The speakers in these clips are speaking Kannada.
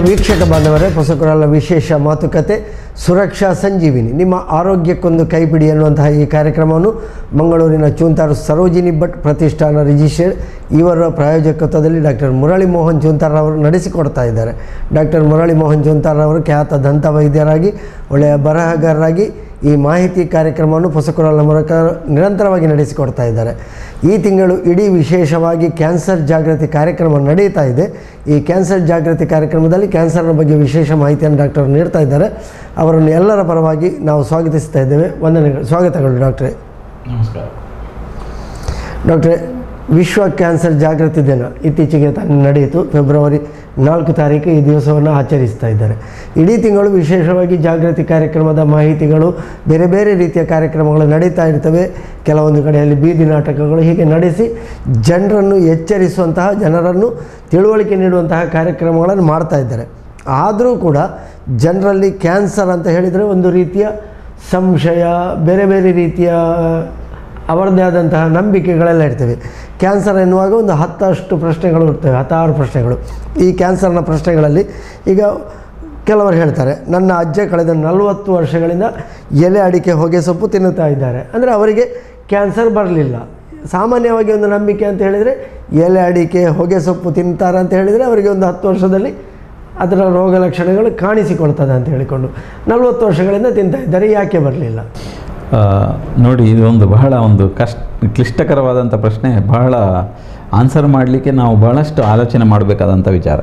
ವೀಕ್ಷಕ ಬಾಂಧವರೇ, ಹೊಸಕುರಲ ವಿಶೇಷ ಮಾತುಕತೆ ಸುರಕ್ಷಾ ಸಂಜೀವಿನಿ, ನಿಮ್ಮ ಆರೋಗ್ಯಕ್ಕೊಂದು ಕೈಪಿಡಿ ಎನ್ನುವಂತಹ ಈ ಕಾರ್ಯಕ್ರಮವನ್ನು ಮಂಗಳೂರಿನ ಚೂಂತಾರು ಸರೋಜಿನಿ ಭಟ್ ಪ್ರತಿಷ್ಠಾನ ರಿಜಿಸ್ಟರ್ಡ್ ಇವರ ಪ್ರಾಯೋಜಕತ್ವದಲ್ಲಿ ಡಾಕ್ಟರ್ ಮುರಳಿ ಮೋಹನ್ ಚೂಂತಾರವರು ನಡೆಸಿಕೊಡ್ತಾ ಇದ್ದಾರೆ. ಡಾಕ್ಟರ್ ಮುರಳಿ ಮೋಹನ್ ಚೂಂತಾರವರು ಖ್ಯಾತ ದಂತ ವೈದ್ಯರಾಗಿ, ಒಳ್ಳೆಯ ಬರಹಗಾರರಾಗಿ ಈ ಮಾಹಿತಿ ಕಾರ್ಯಕ್ರಮವನ್ನು ಹೊಸಕುರಲ ಮೂಲಕ ನಿರಂತರವಾಗಿ ನಡೆಸಿಕೊಡ್ತಾ ಇದ್ದಾರೆ. ಈ ತಿಂಗಳು ಇಡೀ ವಿಶೇಷವಾಗಿ ಕ್ಯಾನ್ಸರ್ ಜಾಗೃತಿ ಕಾರ್ಯಕ್ರಮ ನಡೀತಾ ಇದೆ. ಈ ಕ್ಯಾನ್ಸರ್ ಜಾಗೃತಿ ಕಾರ್ಯಕ್ರಮದಲ್ಲಿ ಕ್ಯಾನ್ಸರ್ನ ಬಗ್ಗೆ ವಿಶೇಷ ಮಾಹಿತಿಯನ್ನು ಡಾಕ್ಟರ್ ನೀಡ್ತಾ ಇದ್ದಾರೆ. ಅವರನ್ನು ಎಲ್ಲರ ಪರವಾಗಿ ನಾವು ಸ್ವಾಗತಿಸ್ತಾ ಇದ್ದೇವೆ. ವಂದನೆಗಳು, ಸ್ವಾಗತಗಳು ಡಾಕ್ಟ್ರೇ. ನಮಸ್ಕಾರ ಡಾಕ್ಟ್ರೇ, ವಿಶ್ವ ಕ್ಯಾನ್ಸರ್ ಜಾಗೃತಿ ದಿನ ಇತ್ತೀಚೆಗೆ ನಡೆಯಿತು. ಫೆಬ್ರವರಿ 4 ತಾರೀಕು ಈ ದಿವಸವನ್ನು ಆಚರಿಸ್ತಾ ಇದ್ದಾರೆ. ಇಡೀ ತಿಂಗಳು ವಿಶೇಷವಾಗಿ ಜಾಗೃತಿ ಕಾರ್ಯಕ್ರಮದ ಮಾಹಿತಿಗಳು, ಬೇರೆ ಬೇರೆ ರೀತಿಯ ಕಾರ್ಯಕ್ರಮಗಳು ನಡೀತಾ ಇರ್ತವೆ. ಕೆಲವೊಂದು ಕಡೆಯಲ್ಲಿ ಬೀದಿ ನಾಟಕಗಳು ಹೀಗೆ ನಡೆಸಿ ಜನರನ್ನು ಎಚ್ಚರಿಸುವಂತಹ, ಜನರನ್ನು ತಿಳುವಳಿಕೆ ನೀಡುವಂತಹ ಕಾರ್ಯಕ್ರಮಗಳನ್ನು ಮಾಡ್ತಾ ಇದ್ದಾರೆ. ಆದರೂ ಕೂಡ ಜನರಲ್ಲಿ ಕ್ಯಾನ್ಸರ್ ಅಂತ ಹೇಳಿದರೆ ಒಂದು ರೀತಿಯ ಸಂಶಯ, ಬೇರೆ ಬೇರೆ ರೀತಿಯ ಅವರದ್ದೇ ಆದಂತಹ ನಂಬಿಕೆಗಳೆಲ್ಲ ಇರ್ತವೆ. ಕ್ಯಾನ್ಸರ್ ಎನ್ನುವಾಗ ಒಂದು 10 ಪ್ರಶ್ನೆಗಳು ಇರ್ತವೆ, 16 ಪ್ರಶ್ನೆಗಳು. ಈ ಕ್ಯಾನ್ಸರ್ನ ಪ್ರಶ್ನೆಗಳಲ್ಲಿ ಈಗ ಕೆಲವರು ಹೇಳ್ತಾರೆ, ನನ್ನ ಅಜ್ಜ ಕಳೆದ 40 ವರ್ಷಗಳಿಂದ ಎಲೆ ಅಡಿಕೆ ಹೊಗೆ ಸೊಪ್ಪು ತಿನ್ನುತ್ತಾ ಇದ್ದಾರೆ, ಅಂದರೆ ಅವರಿಗೆ ಕ್ಯಾನ್ಸರ್ ಬರಲಿಲ್ಲ. ಸಾಮಾನ್ಯವಾಗಿ ಒಂದು ನಂಬಿಕೆ ಅಂತ ಹೇಳಿದರೆ ಎಲೆ ಅಡಿಕೆ ಹೊಗೆ ಸೊಪ್ಪು ತಿಂತಾರೆ ಅಂತ ಹೇಳಿದರೆ ಅವರಿಗೆ ಒಂದು 10 ವರ್ಷದಲ್ಲಿ ಅದರ ರೋಗ ಲಕ್ಷಣಗಳು ಕಾಣಿಸಿಕೊಳ್ತದೆ ಅಂತ ಹೇಳಿಕೊಂಡು 40 ವರ್ಷಗಳಿಂದ ತಿಂತಾ ಇದ್ದಾರೆ, ಯಾಕೆ ಬರಲಿಲ್ಲ? ನೋಡಿ, ಇದು ಬಹಳ ಕ್ಲಿಷ್ಟಕರವಾದಂಥ ಪ್ರಶ್ನೆ. ಬಹಳ ಆನ್ಸರ್ ಮಾಡಲಿಕ್ಕೆ ನಾವು ಬಹಳಷ್ಟು ಆಲೋಚನೆ ಮಾಡಬೇಕಾದಂಥ ವಿಚಾರ.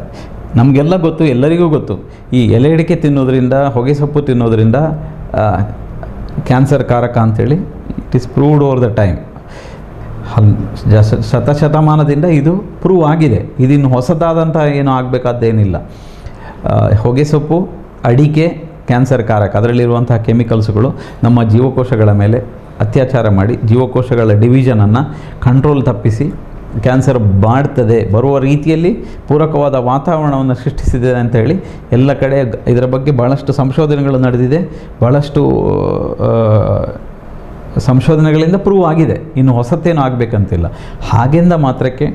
ನಮಗೆಲ್ಲ ಗೊತ್ತು, ಎಲ್ಲರಿಗೂ ಗೊತ್ತು, ಈ ಎಲೆ ಅಡಿಕೆ ತಿನ್ನೋದ್ರಿಂದ, ಹೊಗೆ ಸೊಪ್ಪು ತಿನ್ನೋದ್ರಿಂದ ಕ್ಯಾನ್ಸರ್ ಕಾರಕ ಅಂಥೇಳಿ it is proved over the time. ಶತಶತಮಾನದಿಂದ ಇದು ಪ್ರೂವ್ ಆಗಿದೆ. ಇದಿನ್ನು ಹೊಸದಾದಂಥ ಏನೂ ಆಗಬೇಕಾದ್ದೇನಿಲ್ಲ. ಹೊಗೆ ಸೊಪ್ಪು, ಅಡಿಕೆ ಕ್ಯಾನ್ಸರ್ ಕಾರಕ. ಅದರಲ್ಲಿರುವಂಥ ಕೆಮಿಕಲ್ಸ್ಗಳು ನಮ್ಮ ಜೀವಕೋಶಗಳ ಮೇಲೆ ಅತ್ಯಾಚಾರ ಮಾಡಿ ಜೀವಕೋಶಗಳ ಡಿವಿಷನನ್ನು ಕಂಟ್ರೋಲ್ ತಪ್ಪಿಸಿ ಕ್ಯಾನ್ಸರ್ ಮಾಡ್ತದೆ, ಬರುವ ರೀತಿಯಲ್ಲಿ ಪೂರಕವಾದ ವಾತಾವರಣವನ್ನು ಸೃಷ್ಟಿಸಿದೆ ಅಂತ ಹೇಳಿ ಎಲ್ಲ ಕಡೆ ಇದರ ಬಗ್ಗೆ ಭಾಳಷ್ಟು ಸಂಶೋಧನೆಗಳು ನಡೆದಿದೆ. ಭಾಳಷ್ಟು ಸಂಶೋಧನೆಗಳಿಂದ ಪ್ರೂವ್ ಆಗಿದೆ. ಇನ್ನು ಹೊಸತೇನು ಆಗಬೇಕಂತಿಲ್ಲ. ಹಾಗೆಂದ ಮಾತ್ರಕ್ಕೆ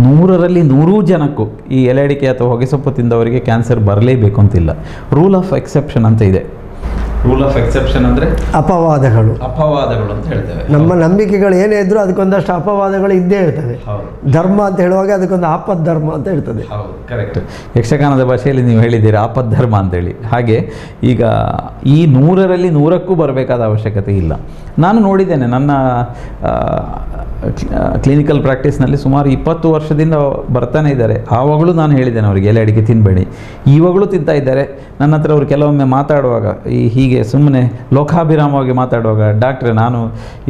100ರಲ್ಲಿ 100 ಜನಕ್ಕೂ ಈ ಎಲೆ ಅಡಿಕೆ ಅಥವಾ ಹೊಗೆ ಸೊಪ್ಪು ತಿಂದವರಿಗೆ ಕ್ಯಾನ್ಸರ್ ಬರಲೇಬೇಕು ಅಂತಿಲ್ಲ. ರೂಲ್ ಆಫ್ ಎಕ್ಸೆಪ್ಷನ್ ಅಂತ ಇದೆ. ರೂಲ್ ಆಫ್ ಎಕ್ಸೆಪ್ಷನ್ ಅಂದರೆ ಅಪವಾದಗಳು ಅಂತ ಹೇಳ್ತೇವೆ. ನಮ್ಮ ನಂಬಿಕೆಗಳು ಏನೇ ಇದ್ದರೂ ಅದಕ್ಕೊಂದಷ್ಟು ಅಪವಾದಗಳು ಇದ್ದೇ ಇರ್ತವೆ. ಧರ್ಮ ಅಂತ ಹೇಳುವಾಗ ಅದಕ್ಕೊಂದು ಆಪತ್ ಧರ್ಮ ಅಂತ ಹೇಳ್ತದೆ. ಹೌದು, ಕರೆಕ್ಟ್. ಯಕ್ಷಗಾನದ ಭಾಷೆಯಲ್ಲಿ ನೀವು ಹೇಳಿದ್ದೀರಿ ಆಪತ್ ಧರ್ಮ ಅಂತೇಳಿ. ಹಾಗೆ ಈಗ ಈ 100ರಲ್ಲಿ 100ಕ್ಕೂ ಬರಬೇಕಾದ ಅವಶ್ಯಕತೆ ಇಲ್ಲ. ನಾನು ನೋಡಿದ್ದೇನೆ, ನನ್ನ ಕ್ಲಿನಿಕಲ್ ಪ್ರಾಕ್ಟೀಸ್ನಲ್ಲಿ ಸುಮಾರು 20 ವರ್ಷದಿಂದ ಬರ್ತಾನೆ ಇದ್ದಾರೆ. ಆವಾಗಲೂ ನಾನು ಹೇಳಿದ್ದೇನೆ ಅವರಿಗೆ ಎಲೆ ಅಡಿಕೆ ತಿನ್ನಬೇಡಿ. ಇವಾಗಲೂ ತಿಂತಾ ಇದ್ದಾರೆ. ನನ್ನ ಹತ್ರ ಅವರು ಕೆಲವೊಮ್ಮೆ ಮಾತಾಡುವಾಗ ಹೀಗೆ ಸುಮ್ಮನೆ ಲೋಕಾಭಿರಾಮವಾಗಿ ಮಾತಾಡುವಾಗ, ಡಾಕ್ಟ್ರೆ ನಾನು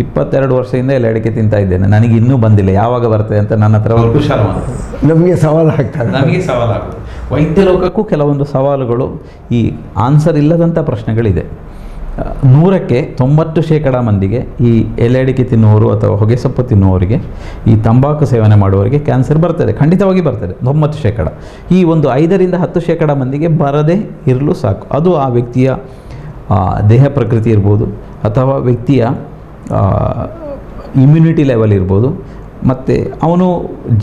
22 ವರ್ಷದಿಂದ ಎಲೆ ಅಡಿಕೆ ತಿಂತಾ ಇದ್ದೇನೆ, ನನಗೆ ಇನ್ನೂ ಬಂದಿಲ್ಲ, ಯಾವಾಗ ಬರ್ತದೆ ಅಂತ ನನ್ನ ಹತ್ರ ಅವರು ಹುಷಾರು ಮಾಡ್ತಾರೆ. ನಮಗೆ ಸವಾಲು ಆಗ್ತದೆ. ನಮಗೆ ಸವಾಲಾಗ್ತದೆ. ವೈದ್ಯ ಲೋಕಕ್ಕೂ ಕೆಲವೊಂದು ಸವಾಲುಗಳು, ಈ ಆನ್ಸರ್ ಇಲ್ಲದಂಥ ಪ್ರಶ್ನೆಗಳಿದೆ. 100ಕ್ಕೆ 90% ಮಂದಿಗೆ, ಈ ಎಲೆ ಅಡಿಕೆ ತಿನ್ನುವವರು ಅಥವಾ ಹೊಗೆ ಸೊಪ್ಪು ತಿನ್ನುವವರಿಗೆ, ಈ ತಂಬಾಕು ಸೇವನೆ ಮಾಡುವವರಿಗೆ ಕ್ಯಾನ್ಸರ್ ಬರ್ತದೆ, ಖಂಡಿತವಾಗಿ ಬರ್ತದೆ 90%. ಈ ಒಂದು 5ರಿಂದ 10% ಮಂದಿಗೆ ಬರದೇ ಇರಲು ಸಾಕು. ಅದು ಆ ವ್ಯಕ್ತಿಯ ದೇಹ ಪ್ರಕೃತಿ ಇರ್ಬೋದು, ಅಥವಾ ವ್ಯಕ್ತಿಯ ಇಮ್ಯುನಿಟಿ ಲೆವೆಲ್ ಇರ್ಬೋದು, ಮತ್ತು ಅವನು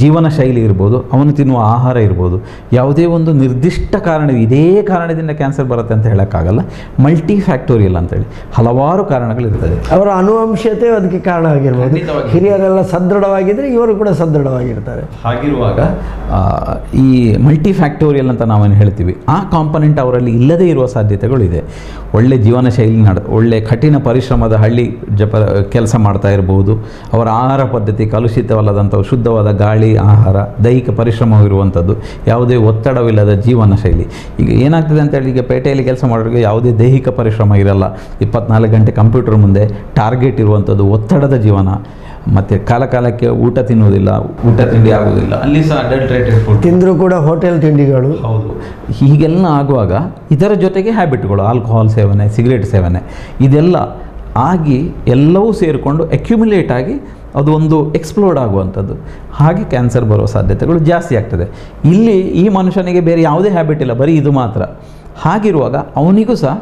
ಜೀವನ ಶೈಲಿ ಇರ್ಬೋದು, ಅವನು ತಿನ್ನುವ ಆಹಾರ ಇರ್ಬೋದು. ಯಾವುದೇ ಒಂದು ನಿರ್ದಿಷ್ಟ ಕಾರಣ ಇದೇ ಕಾರಣದಿಂದ ಕ್ಯಾನ್ಸರ್ ಬರುತ್ತೆ ಅಂತ ಹೇಳೋಕ್ಕಾಗಲ್ಲ. ಮಲ್ಟಿ ಫ್ಯಾಕ್ಟೋರಿಯಲ್ ಅಂತೇಳಿ ಹಲವಾರು ಕಾರಣಗಳಿರ್ತದೆ. ಅವರ ಅನುವಂಶತೆ ಅದಕ್ಕೆ ಕಾರಣ ಆಗಿರ್ಬೋದು. ಹಿರಿಯರೆಲ್ಲ ಸದೃಢವಾಗಿದ್ದರೆ ಇವರು ಕೂಡ ಸದೃಢವಾಗಿರ್ತಾರೆ. ಹಾಗಿರುವಾಗ ಈ ಮಲ್ಟಿ ಫ್ಯಾಕ್ಟೋರಿಯಲ್ ಅಂತ ನಾವೇನು ಹೇಳ್ತೀವಿ, ಆ ಕಾಂಪೊನೆಂಟ್ ಅವರಲ್ಲಿ ಇಲ್ಲದೇ ಇರುವ ಸಾಧ್ಯತೆಗಳಿದೆ. ಒಳ್ಳೆ ಜೀವನ ಶೈಲಿ ಒಳ್ಳೆ ಕಠಿಣ ಪರಿಶ್ರಮದ ಹಳ್ಳಿ ಕೆಲಸ ಮಾಡ್ತಾ ಇರ್ಬೋದು. ಅವರ ಆಹಾರ ಪದ್ಧತಿ ಕಲುಷಿತವಲ್ಲದಂಥ ಶುದ್ಧವಾದ ಗಾಳಿ, ಆಹಾರ, ದೈಹಿಕ ಪರಿಶ್ರಮವಿರುವಂಥದ್ದು, ಯಾವುದೇ ಒತ್ತಡವಿಲ್ಲದ ಜೀವನ ಶೈಲಿ. ಈಗ ಏನಾಗ್ತದೆ ಅಂತೇಳಿ, ಈಗ ಪೇಟೆಯಲ್ಲಿ ಕೆಲಸ ಮಾಡೋರಿಗೆ ಯಾವುದೇ ದೈಹಿಕ ಪರಿಶ್ರಮ ಇರಲ್ಲ. 24 ಗಂಟೆ ಕಂಪ್ಯೂಟರ್ ಮುಂದೆ ಟಾರ್ಗೆಟ್ ಇರುವಂಥದ್ದು, ಒತ್ತಡದ ಜೀವನ, ಮತ್ತು ಕಾಲಕ್ಕೆ ಊಟ ತಿನ್ನುವುದಿಲ್ಲ, ಊಟ ತಿಂಡಿ ಆಗುವುದಿಲ್ಲ, ಅಲ್ಲಿ ಸಹ ಅಡಲ್ಟ್ರೇಟೆಡ್ ಫುಡ್ ತಿಂದರೂ ಕೂಡ ಹೋಟೆಲ್ ತಿಂಡಿಗಳು. ಹೌದು. ಹೀಗೆಲ್ಲ ಆಗುವಾಗ ಇದರ ಜೊತೆಗೆ ಹ್ಯಾಬಿಟ್ಗಳು, ಆಲ್ಕೋಹಾಲ್ ಸೇವನೆ, ಸಿಗರೇಟ್ ಸೇವನೆ, ಇದೆಲ್ಲ ಆಗಿ ಎಲ್ಲವೂ ಸೇರಿಕೊಂಡು ಅಕ್ಯುಮುಲೇಟ್ ಆಗಿ ಅದು ಒಂದು ಎಕ್ಸ್ಪ್ಲೋರ್ಡ್ ಆಗುವಂಥದ್ದು. ಹಾಗೆ ಕ್ಯಾನ್ಸರ್ ಬರೋ ಸಾಧ್ಯತೆಗಳು ಜಾಸ್ತಿ ಆಗ್ತದೆ. ಇಲ್ಲಿ ಈ ಮನುಷ್ಯನಿಗೆ ಬೇರೆ ಯಾವುದೇ ಹ್ಯಾಬಿಟ್ ಇಲ್ಲ, ಬರೀ ಇದು ಮಾತ್ರ. ಹಾಗಿರುವಾಗ ಅವನಿಗೂ ಸಹ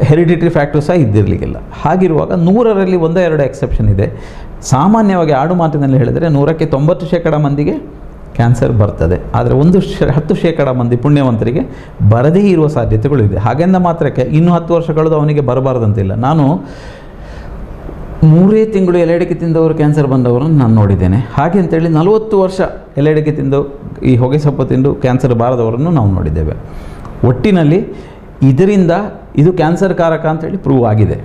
ಹೆರಿಡಿಟರಿ ಫ್ಯಾಕ್ಟರ್ ಸಹ ಇದ್ದಿರಲಿಕ್ಕಿಲ್ಲ. ಹಾಗಿರುವಾಗ 100ರಲ್ಲಿ 1-2 ಎಕ್ಸೆಪ್ಷನ್ ಇದೆ. ಸಾಮಾನ್ಯವಾಗಿ ಆಡು ಮಾತಿನಲ್ಲಿ ಹೇಳಿದರೆ 100ಕ್ಕೆ 90% ಮಂದಿಗೆ ಕ್ಯಾನ್ಸರ್ ಬರ್ತದೆ. ಆದರೆ 10% ಮಂದಿ ಪುಣ್ಯವಂತರಿಗೆ ಬರದೇ ಇರುವ ಸಾಧ್ಯತೆಗಳು ಇದೆ. ಹಾಗೆಂದ ಮಾತ್ರಕ್ಕೆ ಇನ್ನೂ 10 ವರ್ಷ ಕಳೆದು ಅವನಿಗೆ ಬರಬಾರ್ದಂತಿಲ್ಲ. ನಾನು 3 ತಿಂಗಳು ಎಲೆಡಿಕೆ ತಿಂದವರು ಕ್ಯಾನ್ಸರ್ ಬಂದವರನ್ನು ನಾನು ನೋಡಿದ್ದೇನೆ. ಹಾಗೆ ಅಂತೇಳಿ 40 ವರ್ಷ ಎಲೆಡಿಕೆ ತಿಂದು ಈ ಹೊಗೆ ಸೊಪ್ಪು ತಿಂದು ಕ್ಯಾನ್ಸರ್ ಬಾರದವರನ್ನು ನಾವು ನೋಡಿದ್ದೇವೆ. ಒಟ್ಟಿನಲ್ಲಿ ಇದರಿಂದ ಇದು ಕ್ಯಾನ್ಸರ್ ಕಾರಕ ಅಂತೇಳಿ ಪ್ರೂವ್ ಆಗಿದೆ.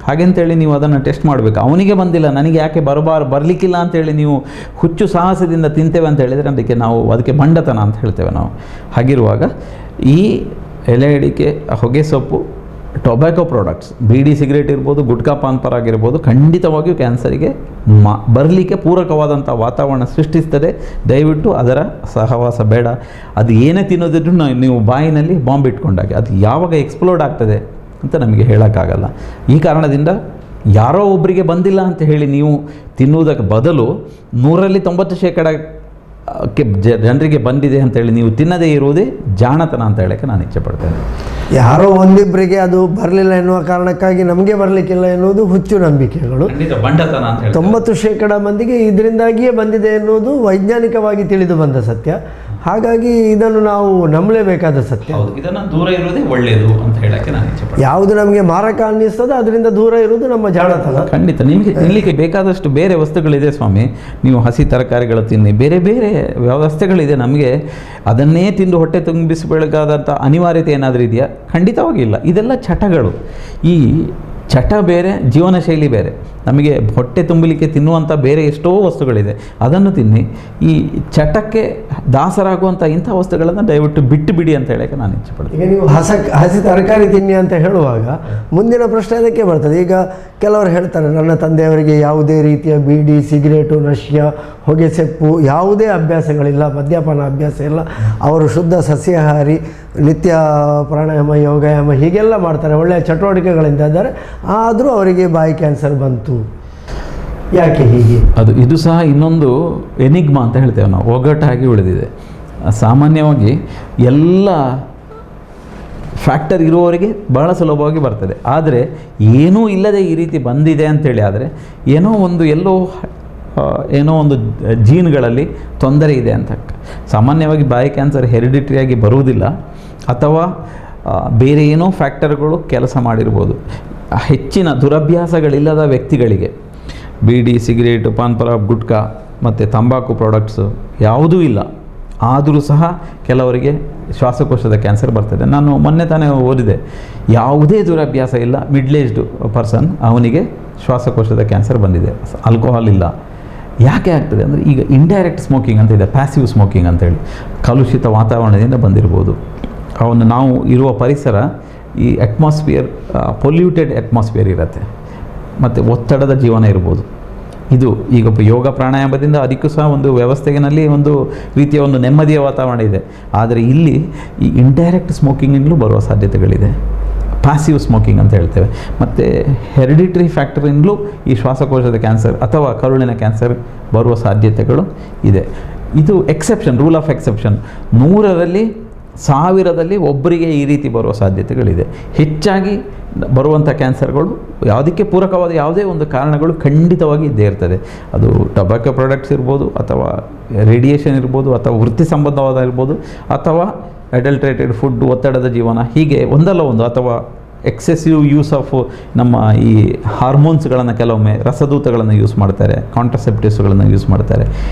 ಹಾಗೆಂತೇಳಿ ನೀವು ಅದನ್ನು ಟೆಸ್ಟ್ ಮಾಡಬೇಕು. ಅವನಿಗೆ ಬಂದಿಲ್ಲ, ನನಗೆ ಯಾಕೆ ಬರಲಿಕ್ಕಿಲ್ಲ ಅಂತೇಳಿ ನೀವು ಹುಚ್ಚು ಸಾಹಸದಿಂದ ತಿಂತೇವೆ ಅಂತ ಹೇಳಿದರೆ ಅದಕ್ಕೆ ಮಂಡತನ ಅಂತ ಹೇಳ್ತೇವೆ ನಾವು. ಹಾಗಿರುವಾಗ ಈ ಎಲೆ ಅಡಿಕೆ, ಹೊಗೆ ಸೊಪ್ಪು, ಟೊಬ್ಯಾಕೊ ಪ್ರಾಡಕ್ಟ್ಸ್, ಬೀಡಿ ಸಿಗರೇಟ್ ಇರ್ಬೋದು, ಗುಟ್ಕಾ ಪಾನ್ ಪರಾಗ್ ಇರ್ಬೋದು, ಖಂಡಿತವಾಗಿಯೂ ಕ್ಯಾನ್ಸರಿಗೆ ಬರಲಿಕ್ಕೆ ಪೂರಕವಾದಂಥ ವಾತಾವರಣ ಸೃಷ್ಟಿಸ್ತದೆ. ದಯವಿಟ್ಟು ಅದರ ಸಹವಾಸ ಬೇಡ. ಅದು ಏನೇ ತಿನ್ನೋದಿದ್ರು ನೀವು ಬಾಯಿನಲ್ಲಿ ಬಾಂಬ್ ಇಟ್ಕೊಂಡಾಗೆ ಅದು ಯಾವಾಗ ಎಕ್ಸ್ಪ್ಲೋಡ್ ಆಗ್ತದೆ ಅಂತ ನಮಗೆ ಹೇಳೋಕ್ಕಾಗಲ್ಲ. ಈ ಕಾರಣದಿಂದ ಯಾರೋ ಒಬ್ಬರಿಗೆ ಬಂದಿಲ್ಲ ಅಂತ ಹೇಳಿ ನೀವು ತಿನ್ನುವುದಕ್ಕೆ ಬದಲು 100ರಲ್ಲಿ 90% ಜನರಿಗೆ ಬಂದಿದೆ ಅಂತೇಳಿ ನೀವು ತಿನ್ನದೇ ಇರುವುದೇ ಜಾಣತನ ಅಂತ ಹೇಳೋಕ್ಕೆ ನಾನು ಇಚ್ಛೆ ಪಡ್ತೇನೆ. ಯಾರೋ ಒಂದಿಬ್ಬರಿಗೆ ಅದು ಬರಲಿಲ್ಲ ಎನ್ನುವ ಕಾರಣಕ್ಕಾಗಿ ನಮಗೆ ಬರಲಿಕ್ಕಿಲ್ಲ ಎನ್ನುವುದು ಹುಚ್ಚು ನಂಬಿಕೆಗಳು. ಬಂಡತನ ಅಂತ ಹೇಳಿ 90% ಮಂದಿಗೆ ಇದರಿಂದಾಗಿಯೇ ಬಂದಿದೆ ಎನ್ನುವುದು ವೈಜ್ಞಾನಿಕವಾಗಿ ತಿಳಿದು ಬಂದ ಸತ್ಯ. ಹಾಗಾಗಿ ಇದನ್ನು ನಾವು ನಂಬಲೇಬೇಕಾದ ಸತ್ಯ. ಇದನ್ನು ದೂರ ಇರುವುದೇ ಒಳ್ಳೆಯದು ಅಂತ ಹೇಳಕ್ಕೆ ನಾನು ಇಚ್ಛೆ ಪಡ್ತೇನೆ. ಯಾವುದು ನಮಗೆ ಮಾರಕ ಅನ್ನಿಸ್ತದೆ ಅದರಿಂದ ದೂರ ಇರುವುದು ನಮ್ಮ ಜಾಣತನ. ಖಂಡಿತ ನಿಮಗೆ ತಿನ್ನಲಿಕ್ಕೆ ಬೇಕಾದಷ್ಟು ಬೇರೆ ವಸ್ತುಗಳಿದೆ ಸ್ವಾಮಿ. ನೀವು ಹಸಿ ತರಕಾರಿಗಳು ತಿನ್ನಿ, ಬೇರೆ ಬೇರೆ ವ್ಯವಸ್ಥೆಗಳಿದೆ. ನಮಗೆ ಅದನ್ನೇ ತಿಂದು ಹೊಟ್ಟೆ ತುಂಬಿಸಬೇಕಾದಂಥ ಅನಿವಾರ್ಯತೆ ಏನಾದರೂ ಇದೆಯಾ? ಖಂಡಿತವಾಗಿಲ್ಲ. ಇದೆಲ್ಲ ಚಟಗಳು. ಈ ಚಟ ಬೇರೆ, ಜೀವನ ಶೈಲಿ ಬೇರೆ. ನಮಗೆ ಹೊಟ್ಟೆ ತುಂಬಲಿಕ್ಕೆ ತಿನ್ನುವಂಥ ಬೇರೆ ಎಷ್ಟೋ ವಸ್ತುಗಳಿದೆ, ಅದನ್ನು ತಿನ್ನಿ. ಈ ಚಟಕ್ಕೆ ದಾಸರಾಗುವಂಥ ಇಂಥ ವಸ್ತುಗಳನ್ನು ದಯವಿಟ್ಟು ಬಿಟ್ಟು ಬಿಡಿ ಅಂತ ಹೇಳೋಕ್ಕೆ ನಾನು ಇಚ್ಛೆ ಪಡ್ತೀನಿ. ಈಗ ನೀವು ಹಸಿ ತರಕಾರಿ ತಿನ್ನಿ ಅಂತ ಹೇಳುವಾಗ ಮುಂದಿನ ಪ್ರಶ್ನೆ ಅದಕ್ಕೆ ಬರ್ತದೆ. ಈಗ ಕೆಲವರು ಹೇಳ್ತಾರೆ, ನನ್ನ ತಂದೆಯವರಿಗೆ ಯಾವುದೇ ರೀತಿಯ ಬೀಡಿ, ಸಿಗರೇಟು, ನಶ್ಯ, ಹೊಗೆ ಸೊಪ್ಪು ಯಾವುದೇ ಅಭ್ಯಾಸಗಳಿಲ್ಲ, ಮದ್ಯಪಾನ ಅಭ್ಯಾಸ ಇಲ್ಲ, ಅವರು ಶುದ್ಧ ಸಸ್ಯಾಹಾರಿ, ನಿತ್ಯ ಪ್ರಾಣಾಯಾಮ, ಯೋಗಾಯಾಮ ಹೀಗೆಲ್ಲ ಮಾಡ್ತಾರೆ, ಒಳ್ಳೆಯ ಚಟುವಟಿಕೆಗಳಿಂದ ಇದ್ದಾರೆ, ಆದರೂ ಅವರಿಗೆ ಬಾಯಿ ಕ್ಯಾನ್ಸರ್ ಬಂತು. ಯಾಕೆ ಹೀಗೆ? ಇದು ಸಹ ಇನ್ನೊಂದು ಎನಿಗ್ಮಾ ಅಂತ ಹೇಳ್ತೇವೆ ನಾವು, ಒಗ್ಗಟ್ಟಾಗಿ ಉಳಿದಿದೆ. ಸಾಮಾನ್ಯವಾಗಿ ಎಲ್ಲ ಫ್ಯಾಕ್ಟರ್ ಇರುವವರಿಗೆ ಬಹಳ ಸುಲಭವಾಗಿ ಬರ್ತದೆ. ಆದರೆ ಏನೂ ಇಲ್ಲದೆ ಈ ರೀತಿ ಬಂದಿದೆ ಅಂಥೇಳಿ ಆದರೆ ಏನೋ ಒಂದು ಜೀನ್ಗಳಲ್ಲಿ ತೊಂದರೆ ಇದೆ ಅಂತ. ಸಾಮಾನ್ಯವಾಗಿ ಬಾಯಿ ಕ್ಯಾನ್ಸರ್ ಹೆರಿಡಿಟ್ರಿಯಾಗಿ ಬರುವುದಿಲ್ಲ, ಅಥವಾ ಬೇರೆ ಏನೋ ಫ್ಯಾಕ್ಟರ್ಗಳು ಕೆಲಸ ಮಾಡಿರ್ಬೋದು. ಹೆಚ್ಚಿನ ದುರಭ್ಯಾಸಗಳಿಲ್ಲದ ವ್ಯಕ್ತಿಗಳಿಗೆ ಬೀಡಿ, ಸಿಗರೇಟು, ಪಾನ್ ಪರಾಗ್, ಗುಟ್ಕಾ ಮತ್ತು ತಂಬಾಕು ಪ್ರಾಡಕ್ಟ್ಸು ಯಾವುದೂ ಇಲ್ಲ, ಆದರೂ ಸಹ ಕೆಲವರಿಗೆ ಶ್ವಾಸಕೋಶದ ಕ್ಯಾನ್ಸರ್ ಬರ್ತದೆ. ನಾನು ಮೊನ್ನೆ ತಾನೇ ಓದಿದೆ, ಯಾವುದೇ ದುರಭ್ಯಾಸ ಇಲ್ಲ, ಮಿಡ್ಲ್ ಏಜ್ಡ್ ಪರ್ಸನ್, ಅವನಿಗೆ ಶ್ವಾಸಕೋಶದ ಕ್ಯಾನ್ಸರ್ ಬಂದಿದೆ. ಆಲ್ಕೋಹಾಲ್ ಇಲ್ಲ. ಯಾಕೆ ಆಗ್ತದೆ ಅಂದರೆ, ಈಗ ಇಂಡೈರೆಕ್ಟ್ ಸ್ಮೋಕಿಂಗ್ ಅಂತ ಇದೆ, ಪ್ಯಾಸಿವ್ ಸ್ಮೋಕಿಂಗ್ ಅಂತೇಳಿ, ಕಲುಷಿತ ವಾತಾವರಣದಿಂದ ಬಂದಿರ್ಬೋದು. ನಾವು ಇರುವ ಪರಿಸರ, ಈ ಅಟ್ಮಾಸ್ಫಿಯರ್ ಪೊಲ್ಯೂಟೆಡ್ ಅಟ್ಮಾಸ್ಫಿಯರ್ ಇರುತ್ತೆ, ಮತ್ತು ಒತ್ತಡದ ಜೀವನ ಇರ್ಬೋದು. ಇದು ಈಗ ಯೋಗ ಪ್ರಾಣಾಯಾಮದಿಂದ ಅದಕ್ಕೂ ಸಹ ಒಂದು ವ್ಯವಸ್ಥೆನಲ್ಲಿ ಒಂದು ರೀತಿಯ ಒಂದು ನೆಮ್ಮದಿಯ ವಾತಾವರಣ ಇದೆ. ಆದರೆ ಇಲ್ಲಿ ಈ ಇಂಡೈರೆಕ್ಟ್ ಸ್ಮೋಕಿಂಗಿಂದಲೂ ಬರುವ ಸಾಧ್ಯತೆಗಳಿದೆ, ಪ್ಯಾಸಿವ್ ಸ್ಮೋಕಿಂಗ್ ಅಂತ ಹೇಳ್ತೇವೆ. ಮತ್ತು ಹೆರಿಡಿಟ್ರಿ ಫ್ಯಾಕ್ಟರಿಂದಲೂ ಈ ಶ್ವಾಸಕೋಶದ ಕ್ಯಾನ್ಸರ್ ಅಥವಾ ಕರುಳಿನ ಕ್ಯಾನ್ಸರ್ ಬರುವ ಸಾಧ್ಯತೆಗಳು ಇದೆ. ಇದು ಎಕ್ಸೆಪ್ಷನ್, ರೂಲ್ ಆಫ್ ಎಕ್ಸೆಪ್ಷನ್. 100ರಲ್ಲಿ 1000ದಲ್ಲಿ ಒಬ್ಬರಿಗೆ ಈ ರೀತಿ ಬರುವ ಸಾಧ್ಯತೆಗಳಿದೆ. ಹೆಚ್ಚಾಗಿ ಬರುವಂಥ ಕ್ಯಾನ್ಸರ್ಗಳು ಯಾವುದಕ್ಕೆ ಪೂರಕವಾದ ಯಾವುದೇ ಒಂದು ಕಾರಣಗಳು ಖಂಡಿತವಾಗಿ ಇದ್ದೇ ಇರ್ತದೆ. ಅದು ಟೊಬ್ಯಾಕೊ ಪ್ರಾಡಕ್ಟ್ಸ್ ಇರ್ಬೋದು, ಅಥವಾ ರೇಡಿಯೇಷನ್ ಇರ್ಬೋದು, ಅಥವಾ ವೃತ್ತಿ ಸಂಬಂಧವಾದ ಇರ್ಬೋದು, ಅಥವಾ ಅಡಲ್ಟ್ರೇಟೆಡ್ ಫುಡ್, ಒತ್ತಡದ ಜೀವನ, ಹೀಗೆ ಒಂದಲ್ಲ ಒಂದು, ಅಥವಾ ಎಕ್ಸೆಸಿವ್ ಯೂಸ್ ಆಫ್ ನಮ್ಮ ಈ ಹಾರ್ಮೋನ್ಸ್ಗಳನ್ನು, ಕೆಲವೊಮ್ಮೆ ರಸದೂತಗಳನ್ನು ಯೂಸ್ ಮಾಡ್ತಾರೆ, ಕಾಂಟ್ರಸೆಪ್ಟಿವ್ಸ್ಗಳನ್ನು ಯೂಸ್ ಮಾಡ್ತಾರೆ.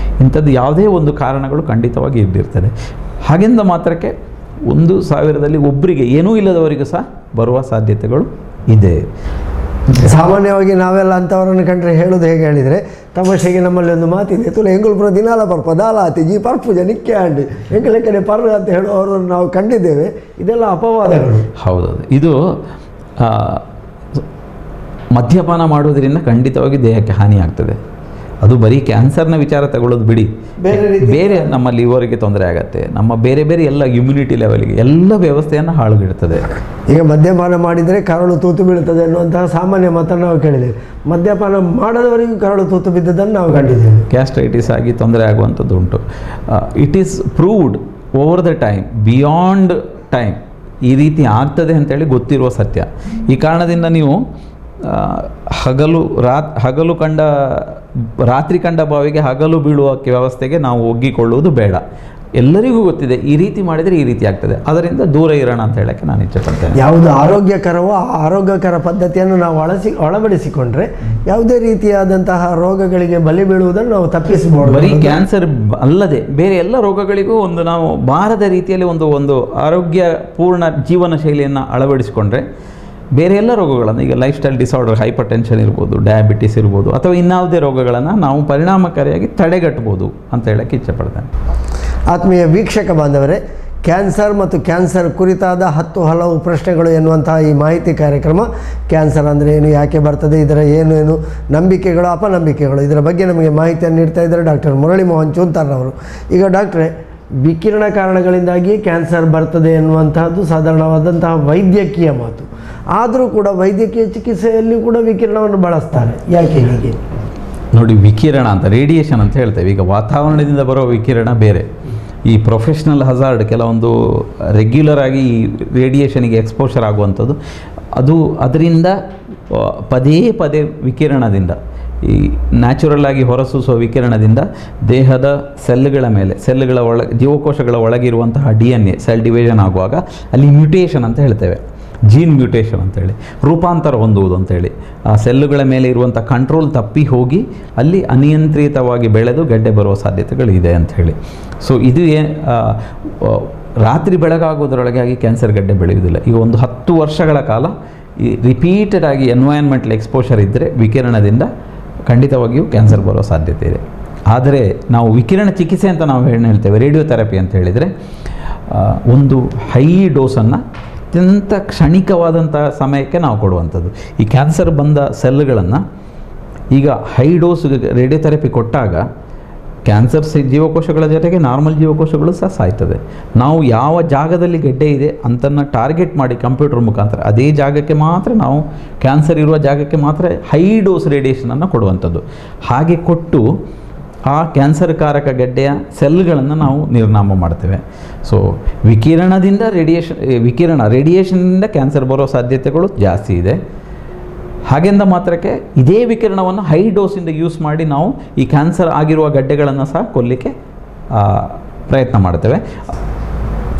ಇಂಥದ್ದು ಯಾವುದೇ ಒಂದು ಕಾರಣಗಳು ಖಂಡಿತವಾಗಿ ಇದ್ದಿರ್ತದೆ. ಹಾಗೆಂದ ಮಾತ್ರಕ್ಕೆ 1000ದಲ್ಲಿ ಒಬ್ಬರಿಗೆ, ಏನೂ ಇಲ್ಲದವರಿಗೂ ಸಹ ಬರುವ ಸಾಧ್ಯತೆಗಳು ಇದೆ. ಸಾಮಾನ್ಯವಾಗಿ ನಾವೆಲ್ಲ ಅಂಥವರನ್ನು ಕಂಡ್ರೆ ಹೇಳೋದು ಹೇಗೆ ಹೇಳಿದರೆ, ತಮಾಷೆಗೆ ನಮ್ಮಲ್ಲಿ ಒಂದು ಮಾತಿದೆ, ತುಲ ಎಂಗುಲ್ಪುರ ದಿನಾಲ ಪರ್ಪ ದಾಲಾತಿ ಜಿ ಪರ್ಪುಜ ನಿಕ್ಕೆ ಆಂಡಿ ಎಂಕಲ ಕಡೆ ಪರ್ರ ಅಂತ ಹೇಳುವವರನ್ನು ನಾವು ಕಂಡಿದ್ದೇವೆ. ಇದೆಲ್ಲ ಅಪವಾದಗಳು. ಹೌದೌದು. ಇದು ಮದ್ಯಪಾನ ಮಾಡೋದರಿಂದ ಖಂಡಿತವಾಗಿ ದೇಹಕ್ಕೆ ಹಾನಿಯಾಗ್ತದೆ. ಅದು ಬರೀ ಕ್ಯಾನ್ಸರ್ನ ವಿಚಾರ ತಗೊಳ್ಳೋದು ಬಿಡಿ, ಬೇರೆ ನಮ್ಮ ಲಿವರಿಗೆ ತೊಂದರೆ ಆಗುತ್ತೆ, ನಮ್ಮ ಬೇರೆ ಬೇರೆ ಎಲ್ಲ ಇಮ್ಯುನಿಟಿ ಲೆವೆಲ್ಗೆ ಎಲ್ಲ ವ್ಯವಸ್ಥೆಯನ್ನು ಹಾಳುಗಿಡ್ತದೆ. ಈಗ ಮದ್ಯಪಾನ ಮಾಡಿದರೆ ಕರಳು ತೂತು ಬೀಳುತ್ತದೆ ಅನ್ನುವಂತಹ ಸಾಮಾನ್ಯ ಮಾತನ್ನು ನಾವು ಕೇಳಿದ್ದೇವೆ. ಮದ್ಯಪಾನ ಮಾಡದವರಿಗೂ ಕರಳು ತೂತು ಬಿದ್ದದನ್ನು ನಾವು ಕಂಡಿದ್ದೇವೆ. ಗ್ಯಾಸ್ಟ್ರೈಟಿಸ್ ಆಗಿ ತೊಂದರೆ ಆಗುವಂಥದ್ದು ಉಂಟು. It is proved over the time, beyond time ಈ ರೀತಿ ಆಗ್ತದೆ ಅಂತೇಳಿ ಗೊತ್ತಿರುವ ಸತ್ಯ. ಈ ಕಾರಣದಿಂದ ನೀವು ರಾತ್ರಿ ಕಂಡ ಬಾವಿಗೆ ಹಗಲು ಬೀಳುವ ವ್ಯವಸ್ಥೆಗೆ ನಾವು ಒಗ್ಗಿಕೊಳ್ಳುವುದು ಬೇಡ. ಎಲ್ಲರಿಗೂ ಗೊತ್ತಿದೆ ಈ ರೀತಿ ಮಾಡಿದರೆ ಈ ರೀತಿ ಆಗ್ತದೆ, ಅದರಿಂದ ದೂರ ಇರೋಣ ಅಂತ ಹೇಳಕ್ಕೆ ನಾನು ಇಚ್ಛೆಪಡ್ತೇನೆ. ಯಾವುದು ಆರೋಗ್ಯಕರವೋ ಆ ಆರೋಗ್ಯಕರ ಪದ್ಧತಿಯನ್ನು ನಾವು ಅಳವಡಿಸಿಕೊಂಡ್ರೆ ಯಾವುದೇ ರೀತಿಯಾದಂತಹ ರೋಗಗಳಿಗೆ ಬಲಿ ಬೀಳುವುದನ್ನು ನಾವು ತಪ್ಪಿಸಬಹುದು. ಬರೀ ಕ್ಯಾನ್ಸರ್ ಅಲ್ಲದೆ ಬೇರೆ ಎಲ್ಲ ರೋಗಗಳಿಗೂ ನಾವು ಬಾರದ ರೀತಿಯಲ್ಲಿ ಒಂದು ಆರೋಗ್ಯ ಪೂರ್ಣ ಜೀವನ ಶೈಲಿಯನ್ನು ಅಳವಡಿಸಿಕೊಂಡ್ರೆ ಬೇರೆ ಎಲ್ಲ ರೋಗಗಳನ್ನು, ಈಗ lifestyle disorder, hypertension ಇರ್ಬೋದು, ಡಯಾಬಿಟಿಸ್ ಇರ್ಬೋದು, ಅಥವಾ ಇನ್ಯಾವುದೇ ರೋಗಗಳನ್ನು ನಾವು ಪರಿಣಾಮಕಾರಿಯಾಗಿ ತಡೆಗಟ್ಟಬಹುದು ಅಂತ ಹೇಳಕ್ಕೆ ಇಚ್ಛೆಪಡ್ತೇನೆ. ಆತ್ಮೀಯ ವೀಕ್ಷಕ ಬಾಂಧವರೇ, ಕ್ಯಾನ್ಸರ್ ಮತ್ತು ಕ್ಯಾನ್ಸರ್ ಕುರಿತಾದ 10 ಹಲವು ಪ್ರಶ್ನೆಗಳು ಎನ್ನುವಂತಹ ಈ ಮಾಹಿತಿ ಕಾರ್ಯಕ್ರಮ, ಕ್ಯಾನ್ಸರ್ ಅಂದರೆ ಏನು, ಯಾಕೆ ಬರ್ತದೆ, ಇದರ ಏನು ನಂಬಿಕೆಗಳು, ಅಪನಂಬಿಕೆಗಳು, ಇದರ ಬಗ್ಗೆ ನಮಗೆ ಮಾಹಿತಿಯನ್ನು ನೀಡ್ತಾ ಇದ್ದಾರೆ ಡಾಕ್ಟರ್ ಮುರಳಿ ಮೋಹನ್ ಚೂಂತಾರ್ರವರು. ಈಗ ಡಾಕ್ಟ್ರೇ, ವಿಕಿರಣ ಕಾರಣಗಳಿಂದಾಗಿ ಕ್ಯಾನ್ಸರ್ ಬರ್ತದೆ ಎನ್ನುವಂತಹದ್ದು ಸಾಧಾರಣವಾದಂತಹ ವೈದ್ಯಕೀಯ ಮಾತು. ಆದರೂ ಕೂಡ ವೈದ್ಯಕೀಯ ಚಿಕಿತ್ಸೆಯಲ್ಲಿ ಕೂಡ ವಿಕಿರಣವನ್ನು ಬಳಸ್ತಾರೆ, ಯಾಕೆ ಹೀಗೆ? ನೋಡಿ, ವಿಕಿರಣ ಅಂತ ರೇಡಿಯೇಷನ್ ಅಂತ ಹೇಳ್ತೇವೆ. ಈಗ ವಾತಾವರಣದಿಂದ ಬರೋ ವಿಕಿರಣ ಬೇರೆ, ಈ ಪ್ರೊಫೆಷ್ನಲ್ ಹಜಾರ್ಡ್ ಕೆಲವೊಂದು ರೆಗ್ಯುಲರ್ ಆಗಿ ಈ ರೇಡಿಯೇಷನಿಗೆ ಎಕ್ಸ್ಪೋಷರ್ ಆಗುವಂಥದ್ದು, ಅದರಿಂದ ಪದೇ ಪದೇ ವಿಕಿರಣದಿಂದ, ಈ ನ್ಯಾಚುರಲ್ ಆಗಿ ಹೊರಸೂಸುವ ವಿಕಿರಣದಿಂದ ದೇಹದ ಸೆಲ್ಗಳ ಮೇಲೆ, ಜೀವಕೋಶಗಳ ಒಳಗಿರುವಂತಹ DNA ಸೆಲ್ ಡಿವಿಷನ್ ಆಗುವಾಗ ಅಲ್ಲಿ ಮ್ಯೂಟೇಷನ್ ಅಂತ ಹೇಳ್ತೇವೆ, ಜೀನ್ ಮ್ಯೂಟೇಷನ್ ಅಂತೇಳಿ, ರೂಪಾಂತರ ಹೊಂದುವುದು ಅಂತೇಳಿ, ಆ ಸೆಲ್ಲುಗಳ ಮೇಲೆ ಇರುವಂಥ ಕಂಟ್ರೋಲ್ ತಪ್ಪಿ ಹೋಗಿ ಅಲ್ಲಿ ಅನಿಯಂತ್ರಿತವಾಗಿ ಬೆಳೆದು ಗೆಡ್ಡೆ ಬರುವ ಸಾಧ್ಯತೆಗಳಿದೆ ಅಂಥೇಳಿ. ಸೊ ಇದು ರಾತ್ರಿ ಬೆಳಗಾಗೋದ್ರೊಳಗೆ ಆಗಿ ಕ್ಯಾನ್ಸರ್ ಗೆಡ್ಡೆ ಬೆಳೆಯುವುದಿಲ್ಲ. ಈಗ ಒಂದು 10 ವರ್ಷಗಳ ಕಾಲ ಈ ರಿಪೀಟೆಡ್ ಆಗಿ ಎನ್ವೈರನ್ಮೆಂಟಲ್ ಎಕ್ಸ್ಪೋಷರ್ ಇದ್ದರೆ ವಿಕಿರಣದಿಂದ ಖಂಡಿತವಾಗಿಯೂ ಕ್ಯಾನ್ಸರ್ ಬರೋ ಸಾಧ್ಯತೆ ಇದೆ. ಆದರೆ ನಾವು ವಿಕಿರಣ ಚಿಕಿತ್ಸೆ ಅಂತ ನಾವು ಹೇಳ್ತೇವೆ, ರೇಡಿಯೋಥೆರಪಿ ಅಂತ ಹೇಳಿದರೆ, ಒಂದು ಹೈ ಡೋಸನ್ನು ಅತ್ಯಂತ ಕ್ಷಣಿಕವಾದಂಥ ಸಮಯಕ್ಕೆ ನಾವು ಕೊಡುವಂಥದ್ದು. ಈ ಕ್ಯಾನ್ಸರ್ ಬಂದ ಸೆಲ್ಗಳನ್ನು ಈಗ ಹೈ ಡೋಸ್ ರೇಡಿಯೋಥೆರಪಿ ಕೊಟ್ಟಾಗ ಕ್ಯಾನ್ಸರ್ ಜೀವಕೋಶಗಳ ಜೊತೆಗೆ ನಾರ್ಮಲ್ ಜೀವಕೋಶಗಳು ಸಹ ಸಾಯ್ತದೆ. ನಾವು ಯಾವ ಜಾಗದಲ್ಲಿ ಗೆಡ್ಡೆ ಇದೆ ಅಂತನ್ನು ಟಾರ್ಗೆಟ್ ಮಾಡಿ ಕಂಪ್ಯೂಟರ್ ಮುಖಾಂತರ ಅದೇ ಜಾಗಕ್ಕೆ ಮಾತ್ರ, ನಾವು ಕ್ಯಾನ್ಸರ್ ಇರುವ ಜಾಗಕ್ಕೆ ಮಾತ್ರ ಹೈ ಡೋಸ್ ರೇಡಿಯೇಷನನ್ನು ಕೊಡುವಂಥದ್ದು. ಹಾಗೆ ಕೊಟ್ಟು ಆ ಕ್ಯಾನ್ಸರ್ ಕಾರಕ ಗೆಡ್ಡೆಯ ಸೆಲ್ಗಳನ್ನು ನಾವು ನಿರ್ನಾಮ ಮಾಡ್ತೇವೆ. ಸೊ ವಿಕಿರಣದಿಂದ ರೇಡಿಯೇಷನ್ನಿಂದ ಕ್ಯಾನ್ಸರ್ ಬರೋ ಸಾಧ್ಯತೆಗಳು ಜಾಸ್ತಿ ಇದೆ. ಹಾಗೆಂದ ಮಾತ್ರಕ್ಕೆ ಇದೇ ವಿಕಿರಣವನ್ನು ಹೈ ಡೋಸಿಂದ ಯೂಸ್ ಮಾಡಿ ನಾವು ಈ ಕ್ಯಾನ್ಸರ್ ಆಗಿರುವ ಗಡ್ಡೆಗಳನ್ನು ಸಹ ಕೊಲ್ಲಿಕ್ಕೆ ಪ್ರಯತ್ನ ಮಾಡ್ತೇವೆ.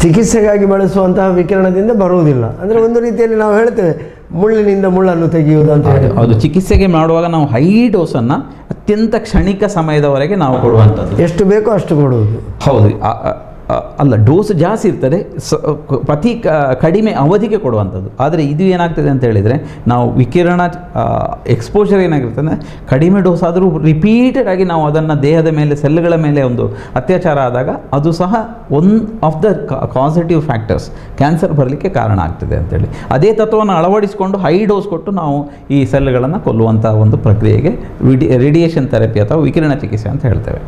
ಚಿಕಿತ್ಸೆಗಾಗಿ ಬಳಸುವಂತಹ ವಿಕಿರಣದಿಂದ ಬರುವುದಿಲ್ಲ ಅಂದರೆ ಒಂದು ರೀತಿಯಲ್ಲಿ ನಾವು ಹೇಳ್ತೇವೆ ಮುಳ್ಳಿನಿಂದ ಮುಳ್ಳನ್ನು ತೆಗೆಯುವುದು ಅಂತ ಹೇಳಿ. ಅದು ಚಿಕಿತ್ಸೆಗೆ ಮಾಡುವಾಗ ನಾವು ಹೈ ಡೋಸನ್ನು ಅತ್ಯಂತ ಕ್ಷಣಿಕ ಸಮಯದವರೆಗೆ ನಾವು ಕೊಡುವಂಥದ್ದು, ಎಷ್ಟು ಬೇಕೋ ಅಷ್ಟು ಕೊಡುವುದು. ಹೌದು, ಅಲ್ಲ, ಡೋಸ್ ಜಾಸ್ತಿ ಇರ್ತದೆ, ಕಡಿಮೆ ಅವಧಿಗೆ ಕೊಡುವಂಥದ್ದು. ಆದರೆ ಇದು ಏನಾಗ್ತದೆ ಅಂತ ಹೇಳಿದರೆ, ನಾವು ವಿಕಿರಣ ಎಕ್ಸ್ಪೋಷರ್ ಏನಾಗಿರ್ತದೆ, ಕಡಿಮೆ ಡೋಸ್ ಆದರೂ ರಿಪೀಟೆಡ್ ಆಗಿ ನಾವು ಅದನ್ನು ದೇಹದ ಮೇಲೆ, ಸೆಲ್ಗಳ ಮೇಲೆ ಒಂದು ಅತ್ಯಾಚಾರ ಆದಾಗ ಅದು ಸಹ one of the causative factors cancer ಬರಲಿಕ್ಕೆ ಕಾರಣ ಆಗ್ತದೆ ಅಂತೇಳಿ. ಅದೇ ತತ್ವವನ್ನು ಅಳವಡಿಸಿಕೊಂಡು ಹೈ ಡೋಸ್ ಕೊಟ್ಟು ನಾವು ಈ ಸೆಲ್ಗಳನ್ನು ಕೊಲ್ಲುವಂಥ ಒಂದು ಪ್ರಕ್ರಿಯೆಗೆ ರೇಡಿಯೇಷನ್ ಥೆರಪಿ ಅಥವಾ ವಿಕಿರಣ ಚಿಕಿತ್ಸೆ ಅಂತ ಹೇಳ್ತೇವೆ.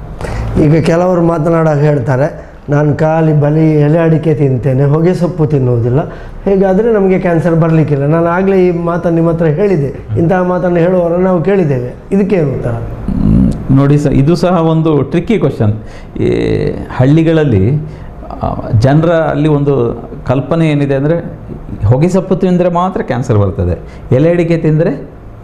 ಈಗ ಕೆಲವರು ಮಾತನಾಡಾಗ ಹೇಳ್ತಾರೆ, ನಾನು ಖಾಲಿ ಎಲೆ ಅಡಿಕೆ ತಿಂತೇನೆ, ಹೊಗೆ ಸೊಪ್ಪು ತಿನ್ನುವುದಿಲ್ಲ, ಹೇಗಾದರೆ ನಮಗೆ ಕ್ಯಾನ್ಸರ್ ಬರಲಿಕ್ಕಿಲ್ಲ. ನಾನು ಆಗಲೇ ಈ ಮಾತನ್ನು ನಿಮ್ಮ ಹತ್ರ ಹೇಳಿದೆ, ಇಂತಹ ಮಾತನ್ನು ಹೇಳುವವರನ್ನು ನಾವು ಕೇಳಿದ್ದೇವೆ, ಇದಕ್ಕೇನು ಉತ್ತರ? ನೋಡಿ ಸರ್, ಇದು ಸಹ ಒಂದು ಟ್ರಿಕ್ಕಿ ಕ್ವಶನ್. ಈ ಹಳ್ಳಿಗಳಲ್ಲಿ ಜನರ ಅಲ್ಲಿ ಒಂದು ಕಲ್ಪನೆ ಏನಿದೆ ಅಂದರೆ, ಹೊಗೆ ಸೊಪ್ಪು ತಿಂದರೆ ಮಾತ್ರ ಕ್ಯಾನ್ಸರ್ ಬರ್ತದೆ, ಎಲೆ ಅಡಿಕೆ ತಿಂದರೆ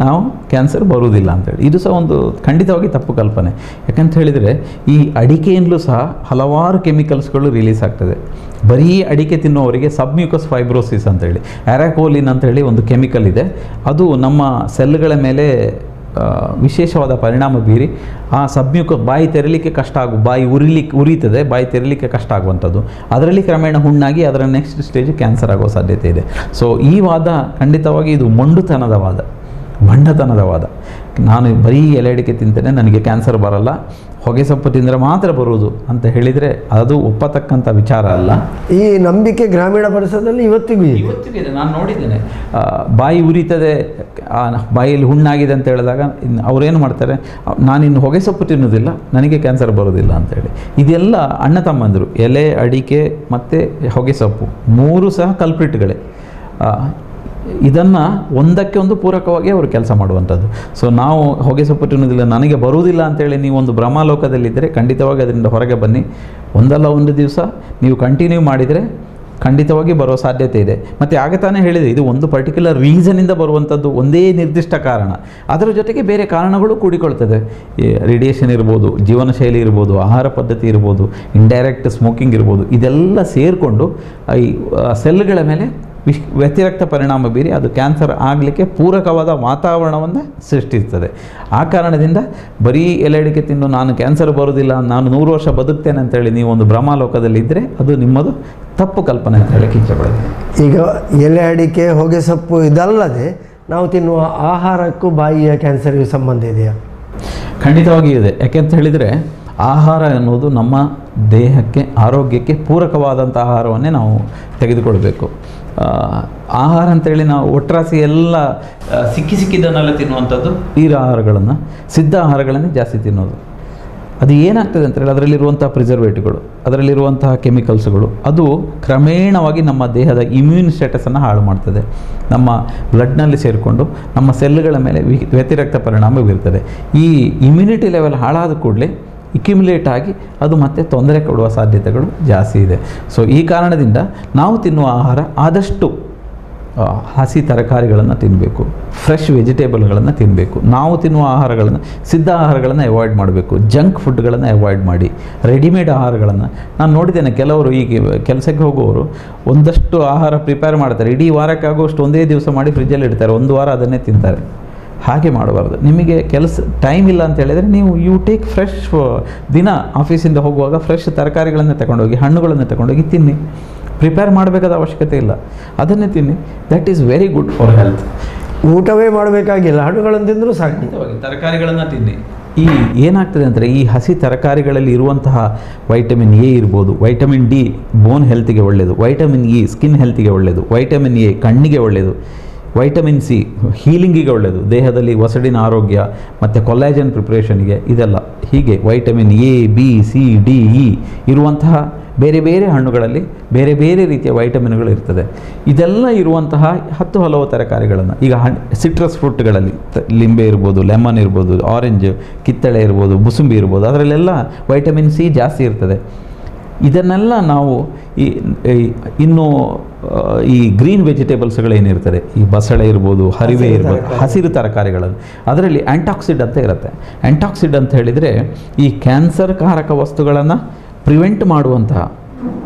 ನಾವು ಕ್ಯಾನ್ಸರ್ ಬರುವುದಿಲ್ಲ ಅಂತೇಳಿ. ಇದು ಸಹ ಒಂದು ಖಂಡಿತವಾಗಿ ತಪ್ಪು ಕಲ್ಪನೆ. ಯಾಕಂತ ಹೇಳಿದರೆ ಈ ಅಡಿಕೆಯಿಂದಲೂ ಸಹ ಹಲವಾರು ಕೆಮಿಕಲ್ಸ್ಗಳು ರಿಲೀಸ್ ಆಗ್ತದೆ. ಬರೀ ಅಡಿಕೆ ತಿನ್ನುವವರಿಗೆ ಸಬ್ಮ್ಯೂಕಸ್ ಫೈಬ್ರೋಸಿಸ್ ಅಂತೇಳಿ, ಆ್ಯರಾಕೋಲಿನ್ ಅಂತೇಳಿ ಒಂದು ಕೆಮಿಕಲ್ ಇದೆ. ಅದು ನಮ್ಮ ಸೆಲ್ಗಳ ಮೇಲೆ ವಿಶೇಷವಾದ ಪರಿಣಾಮ ಬೀರಿ ಆ ಬಾಯಿ ತೆರಲಿಕ್ಕೆ ಕಷ್ಟ ಬಾಯಿ ಉರಿತದೆ, ಬಾಯಿ ತೆರಲಿಕ್ಕೆ ಕಷ್ಟ ಆಗುವಂಥದ್ದು. ಅದರಲ್ಲಿ ಕ್ರಮೇಣ ಹುಣ್ಣಾಗಿ ಅದರ ನೆಕ್ಸ್ಟ್ ಸ್ಟೇಜ್ ಕ್ಯಾನ್ಸರ್ ಆಗೋ ಸಾಧ್ಯತೆ ಇದೆ. ಸೊ ಈ ವಾದ ಖಂಡಿತವಾಗಿ ಇದು ಮೊಂಡುತನದ ವಾದ, ಭಂಡತನದ ವಾದ. ನಾನು ಬರೀ ಎಲೆ ಅಡಿಕೆ ತಿಂತೇನೆ, ನನಗೆ ಕ್ಯಾನ್ಸರ್ ಬರಲ್ಲ, ಹೊಗೆ ಸೊಪ್ಪು ತಿಂದರೆ ಮಾತ್ರ ಬರುವುದು ಅಂತ ಹೇಳಿದರೆ ಅದು ಒಪ್ಪತಕ್ಕಂಥ ವಿಚಾರ ಅಲ್ಲ. ಈ ನಂಬಿಕೆ ಗ್ರಾಮೀಣ ಪರಿಸರದಲ್ಲಿ ಇವತ್ತಿಗೂ ಇದೆ. ನಾನು ನೋಡಿದ್ದೇನೆ, ಬಾಯಿ ಉರಿತದೆ, ಬಾಯಿಯಲ್ಲಿ ಹುಣ್ಣಾಗಿದೆ ಅಂತ ಹೇಳಿದಾಗ ಅವರೇನು ಮಾಡ್ತಾರೆ, ನಾನಿನ್ನು ಹೊಗೆ ಸೊಪ್ಪು ತಿನ್ನೋದಿಲ್ಲ, ನನಗೆ ಕ್ಯಾನ್ಸರ್ ಬರೋದಿಲ್ಲ ಅಂತೇಳಿ. ಇದೆಲ್ಲ ಅಣ್ಣ ತಮ್ಮಂದರು, ಎಲೆ ಅಡಿಕೆ ಮತ್ತು ಹೊಗೆ ಸೊಪ್ಪು ಮೂರು ಸಹ ಕಲ್ಪ್ರಿಟ್ಗಳೇ. ಇದನ್ನು ಒಂದಕ್ಕೆ ಒಂದು ಪೂರಕವಾಗಿ ಅವರು ಕೆಲಸ ಮಾಡುವಂಥದ್ದು. ಸೊ ನಾವು ಹೊಗೆ ಸೊಪ್ಪು ತಿನ್ನೋದಿಲ್ಲ, ನನಗೆ ಬರುವುದಿಲ್ಲ ಅಂತೇಳಿ ನೀವು ಒಂದು ಭ್ರಮಾಲೋಕದಲ್ಲಿದ್ದರೆ ಖಂಡಿತವಾಗಿ ಅದರಿಂದ ಹೊರಗೆ ಬನ್ನಿ. ಒಂದಲ್ಲ ಒಂದು ದಿವಸ ನೀವು ಕಂಟಿನ್ಯೂ ಮಾಡಿದರೆ ಖಂಡಿತವಾಗಿ ಬರೋ ಸಾಧ್ಯತೆ ಇದೆ. ಮತ್ತು ಆಗ ತಾನೇ ಹೇಳಿದೆ, ಇದು ಒಂದು ಪರ್ಟಿಕ್ಯುಲರ್ ರೀಸನಿಂದ ಬರುವಂಥದ್ದು, ಒಂದೇ ನಿರ್ದಿಷ್ಟ ಕಾರಣ. ಅದರ ಜೊತೆಗೆ ಬೇರೆ ಕಾರಣಗಳು ಕೂಡಿಕೊಳ್ತದೆ. ರೇಡಿಯೇಷನ್ ಇರ್ಬೋದು, ಜೀವನ ಶೈಲಿ ಇರ್ಬೋದು, ಆಹಾರ ಪದ್ಧತಿ ಇರ್ಬೋದು, ಇಂಡೈರೆಕ್ಟ್ ಸ್ಮೋಕಿಂಗ್ ಇರ್ಬೋದು, ಇದೆಲ್ಲ ಸೇರಿಕೊಂಡು ಈ ಸೆಲ್ಗಳ ಮೇಲೆ ವ್ಯತಿರಿಕ್ತ ಪರಿಣಾಮ ಬೀರಿ ಅದು ಕ್ಯಾನ್ಸರ್ ಆಗಲಿಕ್ಕೆ ಪೂರಕವಾದ ವಾತಾವರಣವನ್ನು ಸೃಷ್ಟಿಸ್ತದೆ. ಆ ಕಾರಣದಿಂದ ಬರೀ ಎಲೆ ಅಡಿಕೆ ತಿಂದು ನಾನು ಕ್ಯಾನ್ಸರ್ ಬರೋದಿಲ್ಲ, ನಾನು 100 ವರ್ಷ ಬದುಕ್ತೇನೆ ಅಂತೇಳಿ ನೀವು ಒಂದು ಭ್ರಮಾಲೋಕದಲ್ಲಿದ್ದರೆ ಅದು ನಿಮ್ಮದು ತಪ್ಪು ಕಲ್ಪನೆ ಅಂತ ಹೇಳಕ್ಕೆ ಇಷ್ಟಪಡ್ತೀನಿ. ಈಗ ಎಲೆ ಅಡಿಕೆ, ಹೊಗೆ ಸೊಪ್ಪು ಇದಲ್ಲದೆ ನಾವು ತಿನ್ನುವ ಆಹಾರಕ್ಕೂ ಬಾಯಿಯ ಕ್ಯಾನ್ಸರ್ಗೆ ಸಂಬಂಧ ಇದೆಯಾ? ಖಂಡಿತವಾಗಿಯೂ ಇದೆ. ಯಾಕೆಂತ ಹೇಳಿದರೆ ಆಹಾರ ಎನ್ನುವುದು ನಮ್ಮ ದೇಹಕ್ಕೆ, ಆರೋಗ್ಯಕ್ಕೆ ಪೂರಕವಾದಂಥ ಆಹಾರವನ್ನೇ ನಾವು ತೆಗೆದುಕೊಳ್ಬೇಕು. ಆಹಾರ ಅಂತೇಳಿ ನಾವು ಒಟ್ರಾಸಿ ಎಲ್ಲ ಸಿಕ್ಕಿದ್ದನ್ನೆಲ್ಲ ತಿನ್ನುವಂಥದ್ದು ನೀರು ಆಹಾರಗಳನ್ನು, ಸಿದ್ಧ ಆಹಾರಗಳನ್ನೇ ಜಾಸ್ತಿ ತಿನ್ನೋದು. ಅದು ಏನಾಗ್ತದೆ ಅಂತೇಳಿ ಅದರಲ್ಲಿರುವಂಥ ಪ್ರಿಸರ್ವೇಟಿವ್ಗಳು, ಅದರಲ್ಲಿರುವಂತಹ ಕೆಮಿಕಲ್ಸ್ಗಳು, ಅದು ಕ್ರಮೇಣವಾಗಿ ನಮ್ಮ ದೇಹದ ಇಮ್ಯೂನ್ ಸ್ಟೇಟಸನ್ನು ಹಾಳು ಮಾಡ್ತದೆ. ನಮ್ಮ ಬ್ಲಡ್ನಲ್ಲಿ ಸೇರಿಕೊಂಡು ನಮ್ಮ ಸೆಲ್ಗಳ ಮೇಲೆ ವ್ಯತಿರಿಕ್ತ ಪರಿಣಾಮ ಬೀರ್ತದೆ. ಈ ಇಮ್ಯುನಿಟಿ ಲೆವೆಲ್ ಹಾಳಾದ ಕೂಡಲೇ ಇಕ್ಯುಮುಲೇಟ್ ಆಗಿ ಅದು ಮತ್ತೆ ತೊಂದರೆ ಕೊಡುವ ಸಾಧ್ಯತೆಗಳು ಜಾಸ್ತಿ ಇದೆ. ಸೊ ಈ ಕಾರಣದಿಂದ ನಾವು ತಿನ್ನುವ ಆಹಾರ ಆದಷ್ಟು ಹಸಿ ತರಕಾರಿಗಳನ್ನು ತಿನ್ನಬೇಕು, ಫ್ರೆಶ್ ವೆಜಿಟೇಬಲ್ಗಳನ್ನು ತಿನ್ನಬೇಕು. ನಾವು ತಿನ್ನುವ ಆಹಾರಗಳನ್ನು, ಸಿದ್ಧ ಆಹಾರಗಳನ್ನು ಅವಾಯ್ಡ್ ಮಾಡಬೇಕು. ಜಂಕ್ ಫುಡ್ಗಳನ್ನು ಅವಾಯ್ಡ್ ಮಾಡಿ. ರೆಡಿಮೇಡ್ ಆಹಾರಗಳನ್ನು ನಾನು ನೋಡಿದ್ದೇನೆ, ಕೆಲವರು ಈಗ ಕೆಲಸಕ್ಕೆ ಹೋಗುವವರು ಒಂದಷ್ಟು ಆಹಾರ ಪ್ರಿಪೇರ್ ಮಾಡ್ತಾರೆ, ಇಡೀ ವಾರಕ್ಕಾಗುವಷ್ಟು ಒಂದೇ ದಿವಸ ಮಾಡಿ ಫ್ರಿಜ್ಜಲ್ಲಿ ಇಡ್ತಾರೆ, ಒಂದು ವಾರ ಅದನ್ನೇ ತಿಂತಾರೆ. ಹಾಗೆ ಮಾಡಬಾರ್ದು. ನಿಮಗೆ ಟೈಮ್ ಇಲ್ಲ ಅಂತ ಹೇಳಿದರೆ ನೀವು ಯು ಟೇಕ್ ಫ್ರೆಶ್, ದಿನ ಆಫೀಸಿಂದ ಹೋಗುವಾಗ ಫ್ರೆಶ್ ತರಕಾರಿಗಳನ್ನು ತಗೊಂಡೋಗಿ, ಹಣ್ಣುಗಳನ್ನು ತಗೊಂಡೋಗಿ ತಿನ್ನಿ. ಪ್ರಿಪೇರ್ ಮಾಡಬೇಕಾದ ಅವಶ್ಯಕತೆ ಇಲ್ಲ, ಅದನ್ನೇ ತಿನ್ನಿ. That is very good for health. ಊಟವೇ ಮಾಡಬೇಕಾಗಿಲ್ಲ, ಹಣ್ಣುಗಳನ್ನು ತಿಂದರೂ ಸಾಕು. ತರಕಾರಿಗಳನ್ನು ತಿನ್ನಿ. ಈ ಏನಾಗ್ತದೆ ಅಂದರೆ ಈ ಹಸಿ ತರಕಾರಿಗಳಲ್ಲಿ ಇರುವಂತಹ ವೈಟಮಿನ್ ಎ ಇರ್ಬೋದು, ವೈಟಮಿನ್ ಡಿ ಬೋನ್ ಹೆಲ್ತಿಗೆ ಒಳ್ಳೆಯದು, ವೈಟಮಿನ್ ಇ ಸ್ಕಿನ್ ಹೆಲ್ತಿಗೆ ಒಳ್ಳೆಯದು, ವೈಟಮಿನ್ ಎ ಕಣ್ಣಿಗೆ ಒಳ್ಳೆಯದು, ವೈಟಮಿನ್ ಸಿ ಹೀಲಿಂಗಿಗೆ ಒಳ್ಳೆಯದು, ದೇಹದಲ್ಲಿ ಒಸಡಿನ ಆರೋಗ್ಯ ಮತ್ತು ಕೊಲ್ಲಾಜನ್ ಪ್ರಿಪ್ರೇಷನ್ಗೆ ಇದೆಲ್ಲ. ಹೀಗೆ vitamin A, B, C, D, E ಇರುವಂತಹ ಬೇರೆ ಬೇರೆ ಹಣ್ಣುಗಳಲ್ಲಿ ಬೇರೆ ಬೇರೆ ರೀತಿಯ ವೈಟಮಿನ್ಗಳು ಇರ್ತದೆ. ಇದೆಲ್ಲ ಇರುವಂತಹ ಹಲವು ತರಕಾರಿಗಳನ್ನು, ಈಗ ಸಿಟ್ರಸ್ ಫ್ರೂಟ್ಗಳಲ್ಲಿ ಲಿಂಬೆ ಇರ್ಬೋದು, ಲೆಮನ್ ಇರ್ಬೋದು, ಆರೆಂಜ್, ಕಿತ್ತಳೆ ಇರ್ಬೋದು, ಮುಸುಂಬಿ ಇರ್ಬೋದು, ಅದರಲ್ಲೆಲ್ಲ ವೈಟಮಿನ್ ಸಿ ಜಾಸ್ತಿ ಇರ್ತದೆ. ಇದನ್ನೆಲ್ಲ ನಾವು ಇನ್ನು ಈ ಗ್ರೀನ್ ವೆಜಿಟೇಬಲ್ಸ್ಗಳೇನಿರ್ತದೆ, ಈ ಬಸಳೆ ಇರ್ಬೋದು, ಹರಿವೆ ಇರ್ಬೋದು, ಹಸಿರು ತರಕಾರಿಗಳಲ್ಲಿ ಅದರಲ್ಲಿ ಆ್ಯಂಟಾಕ್ಸಿಡ್ ಅಂತ ಇರುತ್ತೆ. ಆ್ಯಂಟಾಕ್ಸಿಡ್ ಅಂತ ಹೇಳಿದರೆ ಈ ಕ್ಯಾನ್ಸರ್ ಕಾರಕ ವಸ್ತುಗಳನ್ನು ಪ್ರಿವೆಂಟ್ ಮಾಡುವಂತಹ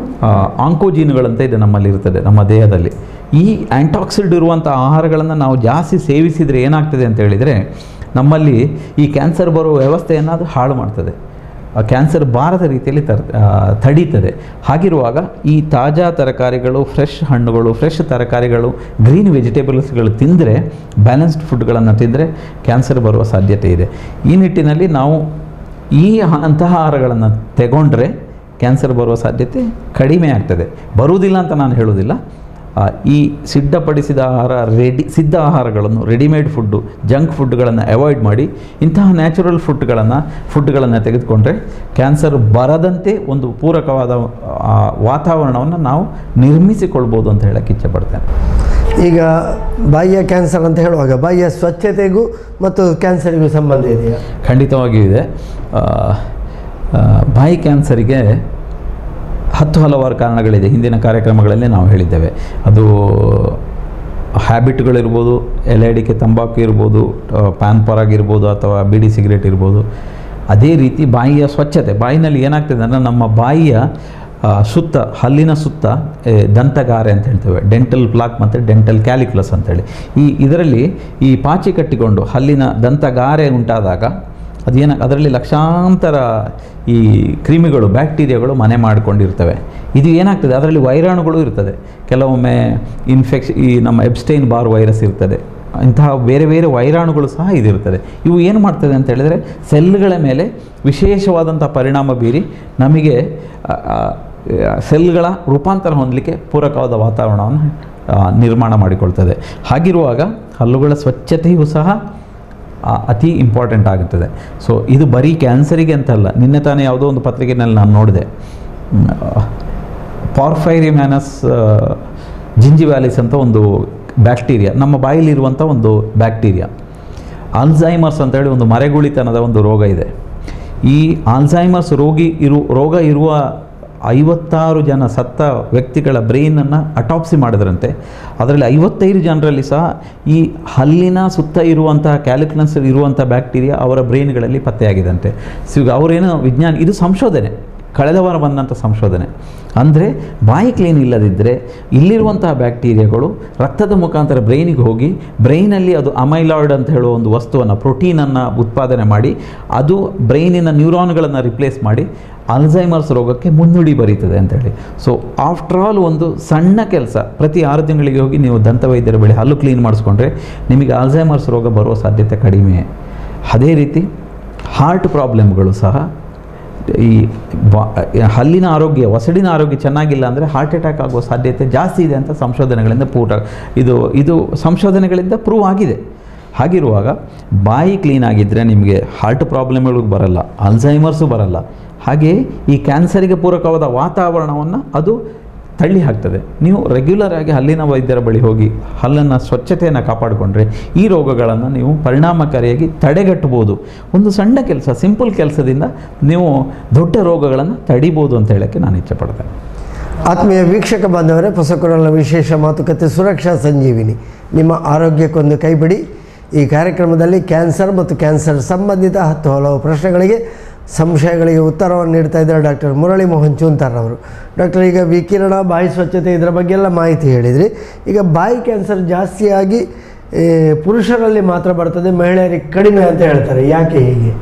ಆಂಕೋಜೀನ್ಗಳಂತ ಇದೆ ನಮ್ಮಲ್ಲಿ ಇರ್ತದೆ ನಮ್ಮ ದೇಹದಲ್ಲಿ. ಈ ಆ್ಯಂಟಾಕ್ಸಿಡ್ ಇರುವಂಥ ಆಹಾರಗಳನ್ನು ನಾವು ಜಾಸ್ತಿ ಸೇವಿಸಿದರೆ ಏನಾಗ್ತದೆ ಅಂತ ಹೇಳಿದರೆ ನಮ್ಮಲ್ಲಿ ಈ ಕ್ಯಾನ್ಸರ್ ಬರುವ ವ್ಯವಸ್ಥೆಯನ್ನು ಅದು ಹಾಳು ಮಾಡ್ತದೆ, ಕ್ಯಾನ್ಸರ್ ಬಾರದ ರೀತಿಯಲ್ಲಿ ತಡೀತದೆ. ಹಾಗಿರುವಾಗ ಈ ತಾಜಾ ತರಕಾರಿಗಳು, ಫ್ರೆಶ್ ಹಣ್ಣುಗಳು, ಫ್ರೆಶ್ ತರಕಾರಿಗಳು, ಗ್ರೀನ್ ವೆಜಿಟೇಬಲ್ಸ್ಗಳು ತಿಂದರೆ, ಬ್ಯಾಲೆನ್ಸ್ಡ್ ಫುಡ್ಗಳನ್ನು ತಿಂದರೆ ಕ್ಯಾನ್ಸರ್ ಬರುವ ಸಾಧ್ಯತೆ ಇದೆ. ಈ ನಿಟ್ಟಿನಲ್ಲಿ ನಾವು ಅಂತಹ ಆಹಾರಗಳನ್ನು ತಗೊಂಡ್ರೆ ಕ್ಯಾನ್ಸರ್ ಬರುವ ಸಾಧ್ಯತೆ ಕಡಿಮೆ ಆಗ್ತದೆ. ಬರುವುದಿಲ್ಲ ಅಂತ ನಾನು ಹೇಳೋದಿಲ್ಲ. ಈ ಸಿದ್ಧಪಡಿಸಿದ ಆಹಾರ, ಸಿದ್ಧ ಆಹಾರಗಳನ್ನು, ರೆಡಿಮೇಡ್ ಫುಡ್ಡು, ಜಂಕ್ ಫುಡ್ಗಳನ್ನು ಅವಾಯ್ಡ್ ಮಾಡಿ ಇಂತಹ ನ್ಯಾಚುರಲ್ ಫುಡ್ಗಳನ್ನು ತೆಗೆದುಕೊಂಡ್ರೆ ಕ್ಯಾನ್ಸರ್ ಬರದಂತೆ ಒಂದು ಪೂರಕವಾದ ವಾತಾವರಣವನ್ನು ನಾವು ನಿರ್ಮಿಸಿಕೊಳ್ಬೋದು ಅಂತ ಹೇಳಕ್ಕೆ ಇಚ್ಛೆಪಡ್ತೇನೆ. ಈಗ ಬಾಯಿಯ ಕ್ಯಾನ್ಸರ್ ಅಂತ ಹೇಳುವಾಗ ಬಾಯಿಯ ಸ್ವಚ್ಛತೆಗೂ ಮತ್ತು ಕ್ಯಾನ್ಸರಿಗೂ ಸಂಬಂಧ ಇದೆಯಾ? ಖಂಡಿತವಾಗಿಯೂ ಇದೆ. ಬಾಯಿ ಕ್ಯಾನ್ಸರಿಗೆ ಹಲವಾರು ಕಾರಣಗಳಿದೆ. ಹಿಂದಿನ ಕಾರ್ಯಕ್ರಮಗಳಲ್ಲಿ ನಾವು ಹೇಳಿದ್ದೇವೆ. ಅದು ಹ್ಯಾಬಿಟ್ಗಳಿರ್ಬೋದು, ಎಲೆ ಅಡಿಕೆ ತಂಬಾಕು ಇರ್ಬೋದು, ಪ್ಯಾನ್ ಪರಾಗಿರ್ಬೋದು, ಅಥವಾ ಬಿಡಿ ಸಿಗರೇಟ್ ಇರ್ಬೋದು. ಅದೇ ರೀತಿ ಬಾಯಿಯ ಸ್ವಚ್ಛತೆ. ಬಾಯಿನಲ್ಲಿ ಏನಾಗ್ತದೆ ಅಂದರೆ ನಮ್ಮ ಬಾಯಿಯ ಸುತ್ತ, ಹಲ್ಲಿನ ಸುತ್ತ ದಂತಗಾರೆ ಅಂತ ಹೇಳ್ತೇವೆ, ಡೆಂಟಲ್ ಪ್ಲಾಕ್ ಮತ್ತು ಡೆಂಟಲ್ ಕ್ಯಾಲಿಕ್ಯುಲಸ್ ಅಂತೇಳಿ. ಇದರಲ್ಲಿ ಈ ಪಾಚಿ ಕಟ್ಟಿಕೊಂಡು ಹಲ್ಲಿನ ದಂತಗಾರೆ ಉಂಟಾದಾಗ ಅದರಲ್ಲಿ ಲಕ್ಷಾಂತರ ಈ ಕ್ರಿಮಿಗಳು, ಬ್ಯಾಕ್ಟೀರಿಯಾಗಳು ಮನೆ ಮಾಡಿಕೊಂಡಿರ್ತವೆ. ಇದು ಏನಾಗ್ತದೆ, ಅದರಲ್ಲಿ ವೈರಾಣುಗಳು ಇರ್ತದೆ. ಕೆಲವೊಮ್ಮೆ ಈ ನಮ್ಮ ಎಬ್ಸ್ಟೈನ್ ಬಾರ್ ವೈರಸ್ ಇರ್ತದೆ. ಇಂತಹ ಬೇರೆ ಬೇರೆ ವೈರಾಣುಗಳು ಸಹ ಇದಿರ್ತದೆ. ಇವು ಏನು ಮಾಡ್ತದೆ ಅಂತ ಹೇಳಿದರೆ ಸೆಲ್ಗಳ ಮೇಲೆ ವಿಶೇಷವಾದಂಥ ಪರಿಣಾಮ ಬೀರಿ ನಮಗೆ ಸೆಲ್ಗಳ ರೂಪಾಂತರ ಹೊಂದಲಿಕ್ಕೆ ಪೂರಕವಾದ ವಾತಾವರಣವನ್ನು ನಿರ್ಮಾಣ ಮಾಡಿಕೊಳ್ತದೆ. ಹಾಗಿರುವಾಗ ಹಲ್ಲುಗಳ ಸ್ವಚ್ಛತೆಯೂ ಸಹ ಅತಿ ಇಂಪಾರ್ಟೆಂಟ್ ಆಗುತ್ತದೆ. ಸೊ ಇದು ಬರೀ ಕ್ಯಾನ್ಸರಿಗೆ ಅಂತಲ್ಲ. ನಿನ್ನೆ ತಾನೇ ಯಾವುದೋ ಒಂದು ಪತ್ರಿಕೆಯಲ್ಲಿ ನಾನು ನೋಡಿದೆ, ಪಾರ್ಫೈರಿಮ್ಯಾನಸ್ ಜಿಂಜಿವ್ಯಾಲಿಸ್ ಅಂತ ಒಂದು ಬ್ಯಾಕ್ಟೀರಿಯಾ, ನಮ್ಮ ಬಾಯಿಲಿರುವಂಥ ಒಂದು ಬ್ಯಾಕ್ಟೀರಿಯಾ, ಆಲ್ಝೈಮರ್ಸ್ ಅಂತೇಳಿ ಒಂದು ಮರೆಗುಳಿತನದ ಒಂದು ರೋಗ ಇದೆ. ಈ ಆಲ್ಝೈಮರ್ಸ್ ರೋಗ ಇರುವ 56 ಜನ ಸತ್ತ ವ್ಯಕ್ತಿಗಳ ಬ್ರೈನನ್ನು ಅಟಾಪ್ಸಿ ಮಾಡಿದ್ರಂತೆ. ಅದರಲ್ಲಿ 55 ಜನರಲ್ಲಿ ಸಹ ಈ ಹಲ್ಲಿನ ಸುತ್ತ ಇರುವಂತಹ ಕ್ಯಾಲಿಕ್ಯುಲಸ್ ಇರುವಂಥ ಬ್ಯಾಕ್ಟೀರಿಯಾ ಅವರ ಬ್ರೈನ್ಗಳಲ್ಲಿ ಪತ್ತೆಯಾಗಿದಂತೆ. ಸೊ ಈಗ ಅವರೇನು ಇದು ಸಂಶೋಧನೆ, ಕಳೆದ ವಾರ ಬಂದಂಥ ಸಂಶೋಧನೆ. ಅಂದರೆ ಬಾಯಿ ಕ್ಲೀನ್ ಇಲ್ಲದಿದ್ದರೆ ಇಲ್ಲಿರುವಂತಹ ಬ್ಯಾಕ್ಟೀರಿಯಾಗಳು ರಕ್ತದ ಮುಖಾಂತರ ಬ್ರೈನಿಗೆ ಹೋಗಿ ಬ್ರೈನಲ್ಲಿ ಅದು ಅಮೈಲಾಯ್ಡ್ ಅಂತ ಹೇಳುವ ಒಂದು ವಸ್ತುವನ್ನು, ಪ್ರೋಟೀನನ್ನು ಉತ್ಪಾದನೆ ಮಾಡಿ ಅದು ಬ್ರೈನಿನ ನ್ಯೂರಾನ್ಗಳನ್ನು ರಿಪ್ಲೇಸ್ ಮಾಡಿ ಅಲ್ಝೈಮರ್ಸ್ ರೋಗಕ್ಕೆ ಮುನ್ನುಡಿ ಬರೀತದೆ ಅಂತೇಳಿ. ಸೊ ಆಫ್ಟರ್ ಆಲ್ ಒಂದು ಸಣ್ಣ ಕೆಲಸ, ಪ್ರತಿ 6 ತಿಂಗಳಿಗೆ ಹೋಗಿ ನೀವು ದಂತವೈದ್ಯರ ಬಳಿ ಹಲ್ಲು ಕ್ಲೀನ್ ಮಾಡಿಸ್ಕೊಂಡ್ರೆ ನಿಮಗೆ ಅಲ್ಝೈಮರ್ಸ್ ರೋಗ ಬರುವ ಸಾಧ್ಯತೆ ಕಡಿಮೆ. ಅದೇ ರೀತಿ ಹಾರ್ಟ್ ಪ್ರಾಬ್ಲಮ್ಗಳು ಸಹ, ಈ ಹಲ್ಲಿನ ಆರೋಗ್ಯ, ಒಸಡಿನ ಆರೋಗ್ಯ ಚೆನ್ನಾಗಿಲ್ಲ ಅಂದರೆ ಹಾರ್ಟ್ ಅಟ್ಯಾಕ್ ಆಗುವ ಸಾಧ್ಯತೆ ಜಾಸ್ತಿ ಇದೆ ಅಂತ ಸಂಶೋಧನೆಗಳಿಂದ ಇದು ಸಂಶೋಧನೆಗಳಿಂದ ಪ್ರೂವ್ ಆಗಿದೆ. ಹಾಗಿರುವಾಗ ಬಾಯಿ ಕ್ಲೀನ್ ಆಗಿದ್ದರೆ ನಿಮಗೆ ಹಾರ್ಟ್ ಪ್ರಾಬ್ಲಮ್ಗಳು ಬರಲ್ಲ, ಅಲ್ಝೈಮರ್ಸು ಬರಲ್ಲ. ಹಾಗೆ ಈ ಕ್ಯಾನ್ಸರಿಗೆ ಪೂರಕವಾದ ವಾತಾವರಣವನ್ನು ಅದು ತಳ್ಳಿ ಹಾಕ್ತದೆ. ನೀವು ರೆಗ್ಯುಲರ್ ಆಗಿ ಹಲ್ಲಿನ ವೈದ್ಯರ ಬಳಿ ಹೋಗಿ ಹಲ್ಲನ್ನು ಸ್ವಚ್ಛತೆಯನ್ನು ಕಾಪಾಡಿಕೊಂಡ್ರೆ ಈ ರೋಗಗಳನ್ನು ನೀವು ಪರಿಣಾಮಕಾರಿಯಾಗಿ ತಡೆಗಟ್ಟಬಹುದು. ಒಂದು ಸಣ್ಣ ಕೆಲಸ, ಸಿಂಪಲ್ ಕೆಲಸದಿಂದ ನೀವು ದೊಡ್ಡ ರೋಗಗಳನ್ನು ತಡಿಬೋದು ಅಂತ ಹೇಳೋಕ್ಕೆ ನಾನು ಇಚ್ಛೆಪಡ್ತೇನೆ. ಆತ್ಮೀಯ ವೀಕ್ಷಕ ಬಾಂಧವರೇ, ಹೊಸಕೊರಲ ವಿಶೇಷ ಮಾತುಕತೆ ಸುರಕ್ಷಾ ಸಂಜೀವಿನಿ, ನಿಮ್ಮ ಆರೋಗ್ಯಕ್ಕೊಂದು ಕೈಪಿಡಿ. ಈ ಕಾರ್ಯಕ್ರಮದಲ್ಲಿ ಕ್ಯಾನ್ಸರ್ ಮತ್ತು ಕ್ಯಾನ್ಸರ್ ಸಂಬಂಧಿತ 10 ಹಲವು ಪ್ರಶ್ನೆಗಳಿಗೆ, ಸಂಶಯಗಳಿಗೆ ಉತ್ತರವನ್ನು ನೀಡ್ತಾ ಇದ್ದಾರೆ ಡಾಕ್ಟರ್ ಮುರಳಿ ಮೋಹನ್ ಚೂಂತಾರ್ ಅವರು. ಡಾಕ್ಟರ್, ಈಗ ವಿಕಿರಣ, ಬಾಯಿ ಸ್ವಚ್ಛತೆ ಇದರ ಬಗ್ಗೆ ಎಲ್ಲ ಮಾಹಿತಿ ಹೇಳಿದ್ರಿ. ಈಗ ಬಾಯಿ ಕ್ಯಾನ್ಸರ್ ಜಾಸ್ತಿಯಾಗಿ ಪುರುಷರಲ್ಲಿ ಮಾತ್ರ ಬರ್ತದೆ, ಮಹಿಳೆಯರಿಗೆ ಕಡಿಮೆ ಅಂತ ಹೇಳ್ತಾರೆ. ಯಾಕೆ ಹೀಗೆ?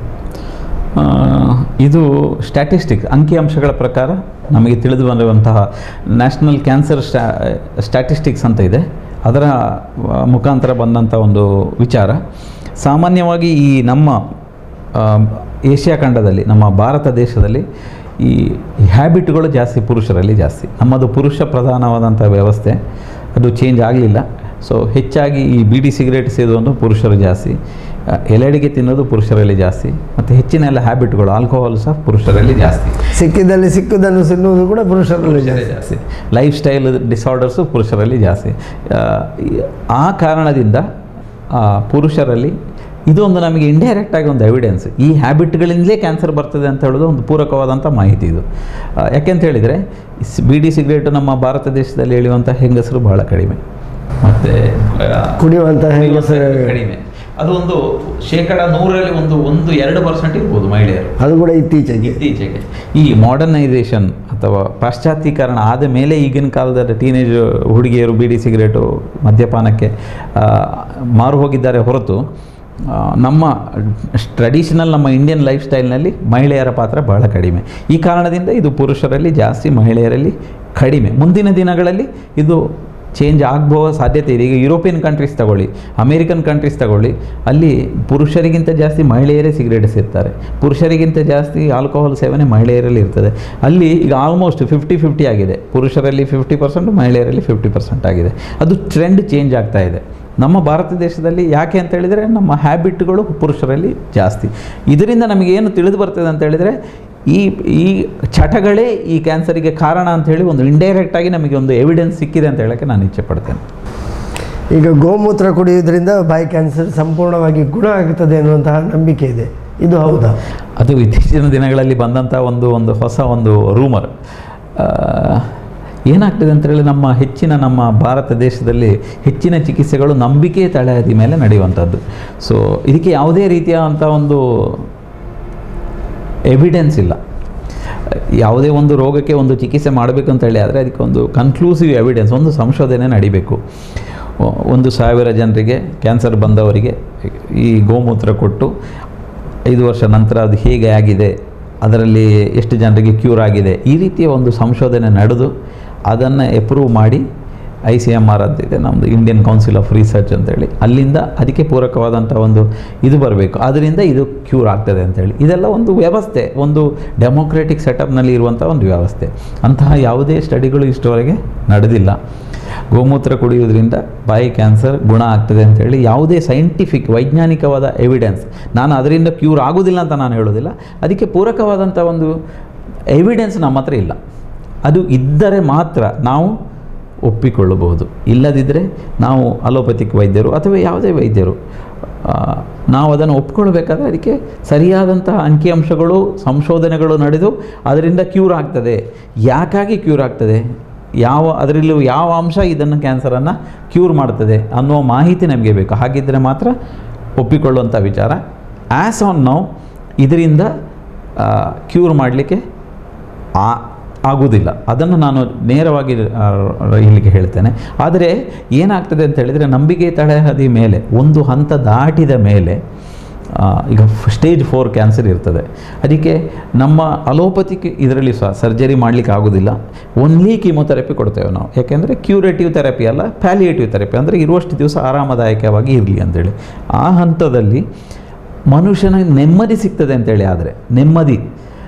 ಇದು ಸ್ಟ್ಯಾಟಿಸ್ಟಿಕ್ಸ್, ಅಂಕಿಅಂಶಗಳ ಪ್ರಕಾರ ನಮಗೆ ತಿಳಿದು ಬಂದಿರುವಂತಹ ನ್ಯಾಷನಲ್ ಕ್ಯಾನ್ಸರ್ ಸ್ಟ್ಯಾಟಿಸ್ಟಿಕ್ಸ್ ಅಂತ ಇದೆ, ಅದರ ಮುಖಾಂತರ ಬಂದಂಥ ಒಂದು ವಿಚಾರ. ಸಾಮಾನ್ಯವಾಗಿ ಈ ನಮ್ಮ ಏಷ್ಯಾ ಖಂಡದಲ್ಲಿ, ನಮ್ಮ ಭಾರತ ದೇಶದಲ್ಲಿ ಈ ಹ್ಯಾಬಿಟ್ಗಳು ಜಾಸ್ತಿ ಪುರುಷರಲ್ಲಿ ಜಾಸ್ತಿ. ನಮ್ಮದು ಪುರುಷ ಪ್ರಧಾನವಾದಂಥ ವ್ಯವಸ್ಥೆ, ಅದು ಚೇಂಜ್ ಆಗಲಿಲ್ಲ. ಸೊ ಹೆಚ್ಚಾಗಿ ಈ ಬೀಡಿ ಸಿಗರೇಟ್ ಸೇದೋದು ಪುರುಷರು ಜಾಸ್ತಿ, ಎಲೆಡಿಗೆ ತಿನ್ನೋದು ಪುರುಷರಲ್ಲಿ ಜಾಸ್ತಿ, ಮತ್ತು ಹೆಚ್ಚಿನ ಎಲ್ಲ ಹ್ಯಾಬಿಟ್ಗಳು, ಆಲ್ಕೋಹಾಲ್ ಸಹ ಪುರುಷರಲ್ಲಿ ಜಾಸ್ತಿ. ಸಿಕ್ಕಿದಲ್ಲಿ ಸಿಕ್ಕುದನ್ನು ತಿನ್ನುವುದು ಕೂಡ ಪುರುಷರಲ್ಲಿ ಜಾಸ್ತಿ. ಲೈಫ್ ಸ್ಟೈಲ್ ಡಿಸಾರ್ಡರ್ಸು ಪುರುಷರಲ್ಲಿ ಜಾಸ್ತಿ. ಆ ಕಾರಣದಿಂದ ಪುರುಷರಲ್ಲಿ ಇದೊಂದು ನಮಗೆ ಇಂಡೈರೆಕ್ಟಾಗಿ ಒಂದು ಎವಿಡೆನ್ಸ್, ಈ ಹ್ಯಾಬಿಟ್ಗಳಿಂದಲೇ ಕ್ಯಾನ್ಸರ್ ಬರ್ತದೆ ಅಂತ ಹೇಳೋದು ಒಂದು ಪೂರಕವಾದಂಥ ಮಾಹಿತಿ ಇದು. ಯಾಕೆಂತ ಹೇಳಿದರೆ ಬೀಡಿ ಸಿಗರೇಟು ನಮ್ಮ ಭಾರತ ದೇಶದಲ್ಲಿ ಎಳೆಯುವಂಥ ಹೆಂಗಸರು ಬಹಳ ಕಡಿಮೆ, ಮತ್ತು ಕುಡಿಯುವಂಥ ಹೆಂಗಸರು ಕಡಿಮೆ. ಅದು ಒಂದು 100ರಲ್ಲಿ 1-2% ಇರ್ಬೋದು ಮಹಿಳೆಯರು. ಅದು ಕೂಡ ಇತ್ತೀಚೆಗೆ ಈ ಮಾಡರ್ನೈಸೇಷನ್ ಅಥವಾ ಪಾಶ್ಚಾತ್ಯೀಕರಣ ಆದ ಮೇಲೆ ಈಗಿನ ಕಾಲದ ಟೀನೇಜ್ ಹುಡುಗಿಯರು ಬೀಡಿ ಸಿಗರೇಟು ಮದ್ಯಪಾನಕ್ಕೆ ಮಾರು ಹೋಗಿದ್ದಾರೆ ಹೊರತು ನಮ್ಮ ಟ್ರೆಡಿಷನಲ್, ನಮ್ಮ ಇಂಡಿಯನ್ ಲೈಫ್ ಸ್ಟೈಲ್ನಲ್ಲಿ ಮಹಿಳೆಯರ ಪಾತ್ರ ಬಹಳ ಕಡಿಮೆ. ಈ ಕಾರಣದಿಂದ ಇದು ಪುರುಷರಲ್ಲಿ ಜಾಸ್ತಿ, ಮಹಿಳೆಯರಲ್ಲಿ ಕಡಿಮೆ. ಮುಂದಿನ ದಿನಗಳಲ್ಲಿ ಇದು ಚೇಂಜ್ ಆಗಬಹುವ ಸಾಧ್ಯತೆ ಇದೆ. ಈಗ ಯುರೋಪಿಯನ್ ಕಂಟ್ರೀಸ್ ತಗೊಳ್ಳಿ, ಅಮೇರಿಕನ್ ಕಂಟ್ರೀಸ್ ತಗೊಳ್ಳಿ, ಅಲ್ಲಿ ಪುರುಷರಿಗಿಂತ ಜಾಸ್ತಿ ಮಹಿಳೆಯರೇ ಸಿಗರೇಟ್ ಸೇರ್ತಾರೆ, ಪುರುಷರಿಗಿಂತ ಜಾಸ್ತಿ ಆಲ್ಕೋಹಾಲ್ ಸೇವನೆ ಮಹಿಳೆಯರಲ್ಲಿ ಇರ್ತದೆ. ಅಲ್ಲಿ ಈಗ ಆಲ್ಮೋಸ್ಟ್ 50-50 ಆಗಿದೆ, ಪುರುಷರಲ್ಲಿ 50%, ಮಹಿಳೆಯರಲ್ಲಿ 50% ಆಗಿದೆ. ಅದು ಟ್ರೆಂಡ್ ಚೇಂಜ್ ಆಗ್ತಾ ಇದೆ. ನಮ್ಮ ಭಾರತ ದೇಶದಲ್ಲಿ ಯಾಕೆ ಅಂತ ಹೇಳಿದರೆ ನಮ್ಮ ಹ್ಯಾಬಿಟ್ಗಳು ಪುರುಷರಲ್ಲಿ ಜಾಸ್ತಿ. ಇದರಿಂದ ನಮಗೇನು ತಿಳಿದು ಬರ್ತದೆ ಅಂತ ಹೇಳಿದರೆ ಈ ಚಟಗಳೇ ಈ ಕ್ಯಾನ್ಸರಿಗೆ ಕಾರಣ ಅಂಥೇಳಿ ಒಂದು ಇಂಡೈರೆಕ್ಟಾಗಿ ನಮಗೆ ಒಂದು ಎವಿಡೆನ್ಸ್ ಸಿಕ್ಕಿದೆ ಅಂತ ಹೇಳೋಕ್ಕೆ ನಾನು ಇಚ್ಛೆ ಪಡ್ತೇನೆ. ಈಗ ಗೋಮೂತ್ರ ಕುಡಿಯೋದ್ರಿಂದ ಬಾಯಿ ಕ್ಯಾನ್ಸರ್ ಸಂಪೂರ್ಣವಾಗಿ ಗುಣ ಆಗುತ್ತದೆ ಅನ್ನುವಂತಹ ನಂಬಿಕೆ ಇದೆ, ಇದು ಹೌದಾ? ಅದು ಇತ್ತೀಚಿನ ದಿನಗಳಲ್ಲಿ ಬಂದಂಥ ಒಂದು ಹೊಸ ರೂಮರ್. ಏನಾಗ್ತದೆ ಅಂತ ಹೇಳಿ ನಮ್ಮ ಭಾರತ ದೇಶದಲ್ಲಿ ಹೆಚ್ಚಿನ ಚಿಕಿತ್ಸೆಗಳು ನಂಬಿಕೆ ತಳಹದಿ ಮೇಲೆ ನಡೆಯುವಂಥದ್ದು. ಸೊ ಇದಕ್ಕೆ ಯಾವುದೇ ರೀತಿಯಾದಂಥ ಒಂದು ಎವಿಡೆನ್ಸ್ ಇಲ್ಲ. ಯಾವುದೇ ಒಂದು ರೋಗಕ್ಕೆ ಒಂದು ಚಿಕಿತ್ಸೆ ಮಾಡಬೇಕು ಅಂತ ಹೇಳಿ ಆದರೆ ಅದಕ್ಕೆ ಒಂದು ಕನ್ಕ್ಲೂಸಿವ್ ಎವಿಡೆನ್ಸ್, ಒಂದು ಸಂಶೋಧನೆ ನಡಿಬೇಕು. 1,000 ಜನರಿಗೆ ಕ್ಯಾನ್ಸರ್ ಬಂದವರಿಗೆ ಈ ಗೋಮೂತ್ರ ಕೊಟ್ಟು 5 ವರ್ಷ ನಂತರ ಅದು ಹೇಗೆ ಆಗಿದೆ, ಅದರಲ್ಲಿ ಎಷ್ಟು ಜನರಿಗೆ ಕ್ಯೂರ್ ಆಗಿದೆ, ಈ ರೀತಿಯ ಒಂದು ಸಂಶೋಧನೆ ನಡೆದು ಅದನ್ನು ಎಪ್ರೂವ್ ಮಾಡಿ ICMR ಅಂತಿದೆ, ನಮ್ಮದು ಇಂಡಿಯನ್ ಕೌನ್ಸಿಲ್ ಆಫ್ ರಿಸರ್ಚ್ ಅಂತೇಳಿ, ಅಲ್ಲಿಂದ ಅದಕ್ಕೆ ಪೂರಕವಾದಂಥ ಒಂದು ಇದು ಬರಬೇಕು, ಅದರಿಂದ ಇದು ಕ್ಯೂರ್ ಆಗ್ತದೆ ಅಂತೇಳಿ. ಇದೆಲ್ಲ ಒಂದು ವ್ಯವಸ್ಥೆ, ಒಂದು ಡೆಮೋಕ್ರೆಟಿಕ್ ಸೆಟಪ್ನಲ್ಲಿ ಇರುವಂಥ ಒಂದು ವ್ಯವಸ್ಥೆ. ಅಂತಹ ಯಾವುದೇ ಸ್ಟಡಿಗಳು ಇಷ್ಟವರೆಗೆ ನಡೆದಿಲ್ಲ. ಗೋಮೂತ್ರ ಕುಡಿಯೋದ್ರಿಂದ ಬಾಯಿ ಕ್ಯಾನ್ಸರ್ ಗುಣ ಆಗ್ತದೆ ಅಂತೇಳಿ ಯಾವುದೇ ಸೈಂಟಿಫಿಕ್, ವೈಜ್ಞಾನಿಕವಾದ ಎವಿಡೆನ್ಸ್, ನಾನು ಅದರಿಂದ ಕ್ಯೂರ್ ಆಗೋದಿಲ್ಲ ಅಂತ ನಾನು ಹೇಳೋದಿಲ್ಲ, ಅದಕ್ಕೆ ಪೂರಕವಾದಂಥ ಒಂದು ಎವಿಡೆನ್ಸ್ ನಮ್ಮ ಹತ್ರ ಇಲ್ಲ. ಅದು ಇದ್ದರೆ ಮಾತ್ರ ನಾವು ಒಪ್ಪಿಕೊಳ್ಳಬಹುದು, ಇಲ್ಲದಿದ್ದರೆ ನಾವು ಅಲೋಪತಿಕ್ ವೈದ್ಯರು ಅಥವಾ ಯಾವುದೇ ವೈದ್ಯರು ನಾವು ಅದನ್ನು ಒಪ್ಕೊಳ್ಬೇಕಾದ್ರೆ ಅದಕ್ಕೆ ಸರಿಯಾದಂತಹ ಅಂಕಿಅಂಶಗಳು ಸಂಶೋಧನೆಗಳು ನಡೆದು ಅದರಿಂದ ಕ್ಯೂರ್ ಆಗ್ತದೆ. ಯಾಕಾಗಿ ಕ್ಯೂರ್ ಆಗ್ತದೆ, ಅದರಲ್ಲೂ ಯಾವ ಅಂಶ ಇದನ್ನು ಕ್ಯಾನ್ಸರನ್ನು ಕ್ಯೂರ್ ಮಾಡ್ತದೆ ಅನ್ನುವ ಮಾಹಿತಿ ನಮಗೆ ಬೇಕು. ಹಾಗಿದ್ದರೆ ಮಾತ್ರ ಒಪ್ಪಿಕೊಳ್ಳುವಂಥ ವಿಚಾರ. ಆ್ಯಸ್ ಆನ್ ನೌ ಇದರಿಂದ ಕ್ಯೂರ್ ಮಾಡಲಿಕ್ಕೆ ಆಗುವುದಿಲ್ಲ. ಅದನ್ನು ನಾನು ನೇರವಾಗಿ ಇಲ್ಲಿಗೆ ಹೇಳ್ತೇನೆ. ಆದರೆ ಏನಾಗ್ತದೆ ಅಂತ ಹೇಳಿದರೆ, ನಂಬಿಕೆ ತಳಹದಿ ಮೇಲೆ ಒಂದು ಹಂತ ದಾಟಿದ ಮೇಲೆ ಈಗ ಸ್ಟೇಜ್ 4 ಕ್ಯಾನ್ಸರ್ ಇರ್ತದೆ. ಅದಕ್ಕೆ ನಮ್ಮ ಅಲೋಪತಿಕ್ ಇದರಲ್ಲಿ ಸಹ ಸರ್ಜರಿ ಮಾಡಲಿಕ್ಕೆ ಆಗೋದಿಲ್ಲ. ಓನ್ಲಿ ಕೀಮೊಥೆರಪಿ ಕೊಡ್ತೇವೆ ನಾವು. ಯಾಕೆಂದರೆ ಕ್ಯೂರೇಟಿವ್ ಥೆರಪಿ ಅಲ್ಲ, ಪ್ಯಾಲಿಯೇಟಿವ್ ಥೆರಪಿ, ಅಂದರೆ ಇರುವಷ್ಟು ದಿವಸ ಆರಾಮದಾಯಕವಾಗಿ ಇರಲಿ ಅಂತೇಳಿ. ಆ ಹಂತದಲ್ಲಿ ಮನುಷ್ಯನಿಗೆ ನೆಮ್ಮದಿ ಸಿಗ್ತದೆ ಅಂತೇಳಿ. ಆದರೆ ನೆಮ್ಮದಿ